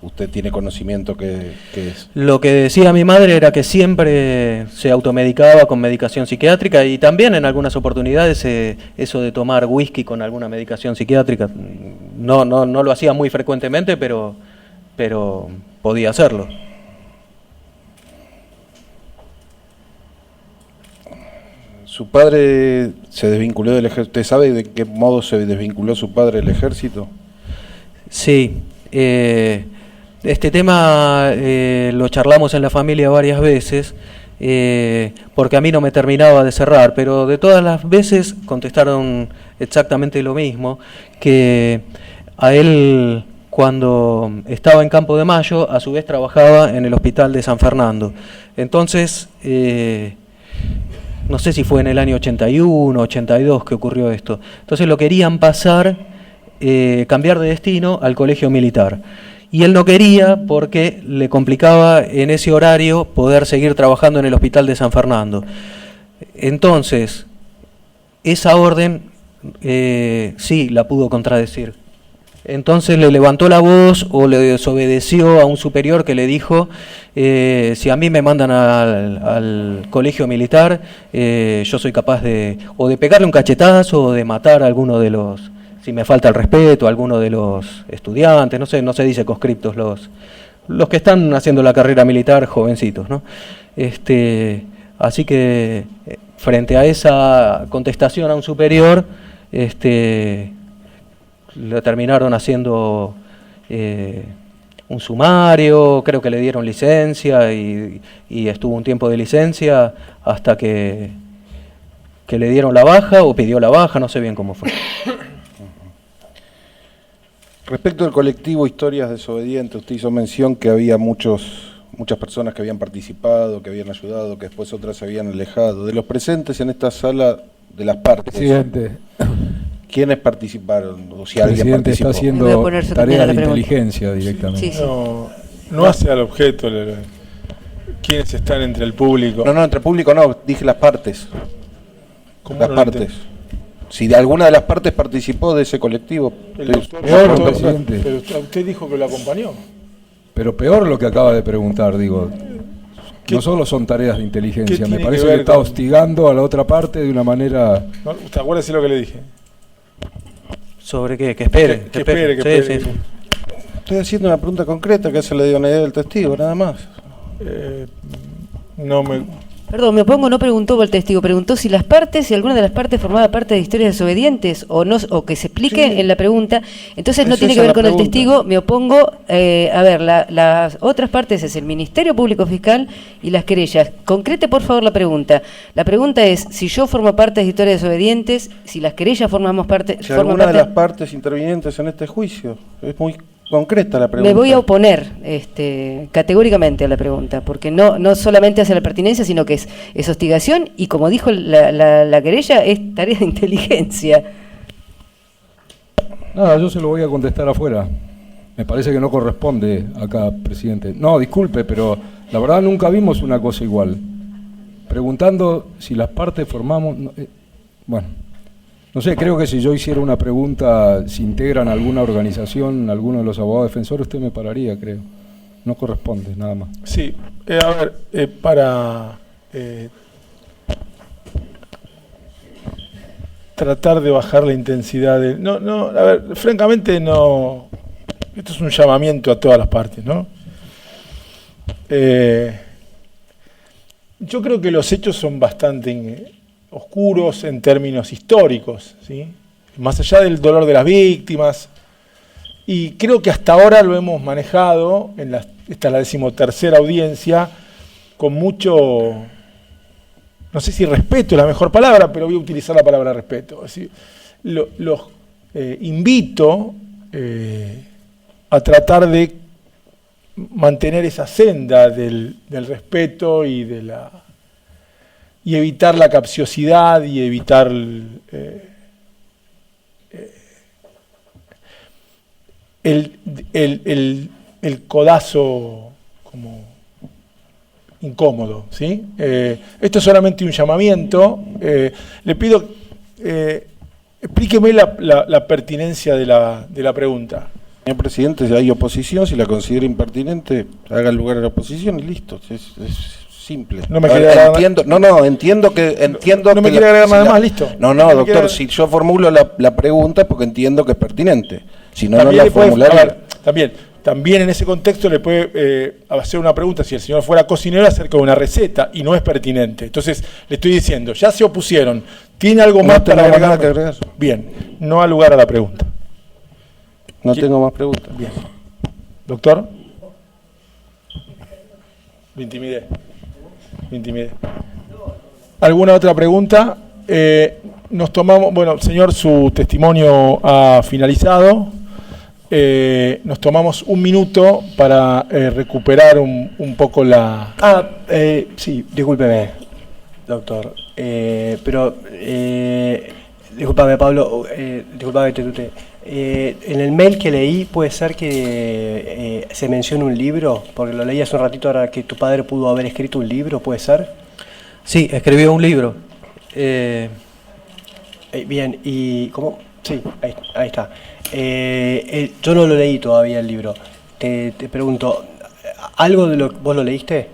usted tiene conocimiento que es? Lo que decía mi madre era que siempre se automedicaba con medicación psiquiátrica y también en algunas oportunidades eso de tomar whisky con alguna medicación psiquiátrica. No lo hacía muy frecuentemente, pero podía hacerlo. ¿Su padre se desvinculó del ejército? ¿Usted sabe de qué modo se desvinculó su padre del ejército? Sí, este tema lo charlamos en la familia varias veces, porque a mí no me terminaba de cerrar, pero de todas las veces contestaron exactamente lo mismo, que a él cuando estaba en Campo de Mayo, a su vez trabajaba en el hospital de San Fernando. Entonces, no sé si fue en el año 81, 82 que ocurrió esto. Entonces lo querían pasar, cambiar de destino al colegio militar. Y él no quería porque le complicaba en ese horario poder seguir trabajando en el hospital de San Fernando. Entonces, esa orden sí la pudo contradecir. Entonces le levantó la voz o le desobedeció a un superior que le dijo, si a mí me mandan al colegio militar, yo soy capaz de pegarle un cachetazo o de matar a alguno de los, si me falta el respeto, a alguno de los estudiantes, no se dice conscriptos, los que están haciendo la carrera militar, jovencitos, ¿no? Así que frente a esa contestación a un superior, le terminaron haciendo un sumario, creo que le dieron licencia y estuvo un tiempo de licencia hasta que le dieron la baja o pidió la baja, no sé bien cómo fue. Respecto al colectivo Historias Desobedientes, usted hizo mención que había muchos muchas personas que habían participado, que habían ayudado, que después otras se habían alejado. De los presentes en esta sala, de las partes, Presidente, ¿quiénes participaron? O si alguien presidente participó. está Le voy a haciendo poner yo también tareas a la de pregunta. inteligencia directamente. Sí, sí. No hace al objeto quiénes están entre el público. No, entre público no, dije las partes. ¿Cómo Las no lo partes. Si de alguna de las partes participó de ese colectivo. El estoy- doctor Peor, Soto, presidente. pero usted dijo que lo acompañó. Pero peor lo que acaba de preguntar, digo. ¿Qué- No solo son tareas de qué inteligencia, me tiene parece que que ver está con- hostigando a la otra parte de una manera... ¿No? ¿Usted acuérdese lo que le dije? ¿Sobre qué? Que espere. Que espere, que Sí, espere. sí, sí. Estoy haciendo una pregunta concreta que se le dio una idea del testigo, nada más. No me... Perdón, me opongo, no preguntó por el testigo, preguntó si las partes, si alguna de las partes formaba parte de historias desobedientes o no, o que se explique Sí. en la pregunta. Entonces no Es tiene esa que ver la con el pregunta. testigo, me opongo. A ver, las otras partes es el Ministerio Público Fiscal y las querellas. Concrete, por favor, la pregunta. La pregunta es si yo formo parte de historias desobedientes, si las querellas formamos parte... Si forman alguna de parte- las partes intervinientes en este juicio, es muy concreta la pregunta. Me voy a oponer categóricamente a la pregunta, porque no solamente hace la pertinencia, sino que es hostigación y, como dijo la querella, es tarea de inteligencia. Nada, yo se lo voy a contestar afuera. Me parece que no corresponde acá, presidente. No, disculpe, pero la verdad nunca vimos una cosa igual. Preguntando si las partes formamos... bueno, no sé, creo que si yo hiciera una pregunta, si integran alguna organización, alguno de los abogados defensores, usted me pararía, creo. No corresponde, nada más. Sí, a ver, para tratar de bajar la intensidad de... No, a ver, francamente no... Esto es un llamamiento a todas las partes, ¿no? Yo creo que los hechos son bastante oscuros en términos históricos, ¿sí? Más allá del dolor de las víctimas, y creo que hasta ahora lo hemos manejado, esta es la 13ª audiencia, con mucho, no sé si respeto es la mejor palabra, pero voy a utilizar la palabra respeto. Es decir, los invito a tratar de mantener esa senda del respeto y evitar la capciosidad y evitar el codazo como incómodo, ¿sí? Esto es solamente un llamamiento. Le pido, explíqueme la pertinencia de la pregunta. Señor presidente, si hay oposición, si la considera impertinente, haga lugar a la oposición y listo. Es simple. No me A ver, quiere agregar entiendo, entiendo no me que quiere agregar nada si más, listo. No, No me doctor, quiere- si yo formulo la pregunta es porque entiendo que es pertinente. Si no, no También la le puede- formularía. a ver, también en ese contexto le puede hacer una pregunta si el señor fuera cocinero acerca de una receta y no es pertinente. Entonces, le estoy diciendo, ya se opusieron, ¿tiene algo No más tengo para más agregar? nada que agregar. Bien, no ha lugar a la pregunta. No tengo más preguntas. Bien. Doctor. Me intimidé. ¿Alguna otra pregunta? Nos tomamos, bueno, señor, su testimonio ha finalizado. Nos tomamos un minuto para recuperar un poco la... Sí, discúlpeme, doctor. Discúlpame, Pablo, discúlpame, Tetute. En el mail que leí, ¿puede ser que se mencione un libro? Porque lo leí hace un ratito, ahora que tu padre pudo haber escrito un libro, ¿puede ser? Sí, escribió un libro. Bien, y ¿cómo? Sí, ahí está. Yo no lo leí todavía el libro. Te pregunto, ¿algo de lo vos lo leíste?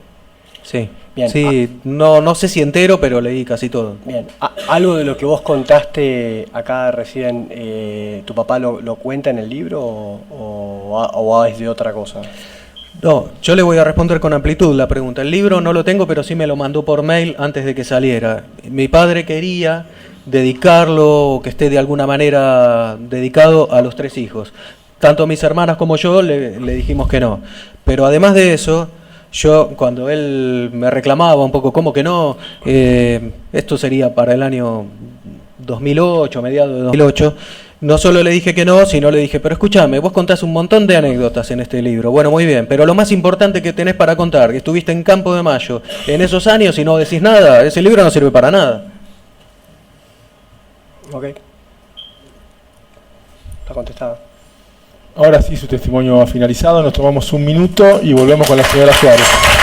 Sí, Bien. sí, no sé si entero, pero leí casi todo. Bien, ¿algo de lo que vos contaste acá recién, tu papá lo cuenta en el libro o es de otra cosa? No, yo le voy a responder con amplitud la pregunta. El libro no lo tengo, pero sí me lo mandó por mail antes de que saliera. Mi padre quería dedicarlo, o que esté de alguna manera dedicado a los 3 hijos. Tanto mis hermanas como yo le dijimos que no. Pero además de eso, yo cuando él me reclamaba un poco, ¿cómo que no? Esto sería para el año 2008, mediados de 2008, No solo le dije que no, sino le dije, pero escúchame, vos contás un montón de anécdotas en este libro. Bueno, muy bien, pero lo más importante que tenés para contar, que estuviste en Campo de Mayo en esos años y no decís nada, ese libro no sirve para nada. Ok. Está contestada. Ahora sí, su testimonio ha finalizado. Nos tomamos un minuto y volvemos con la señora Suárez.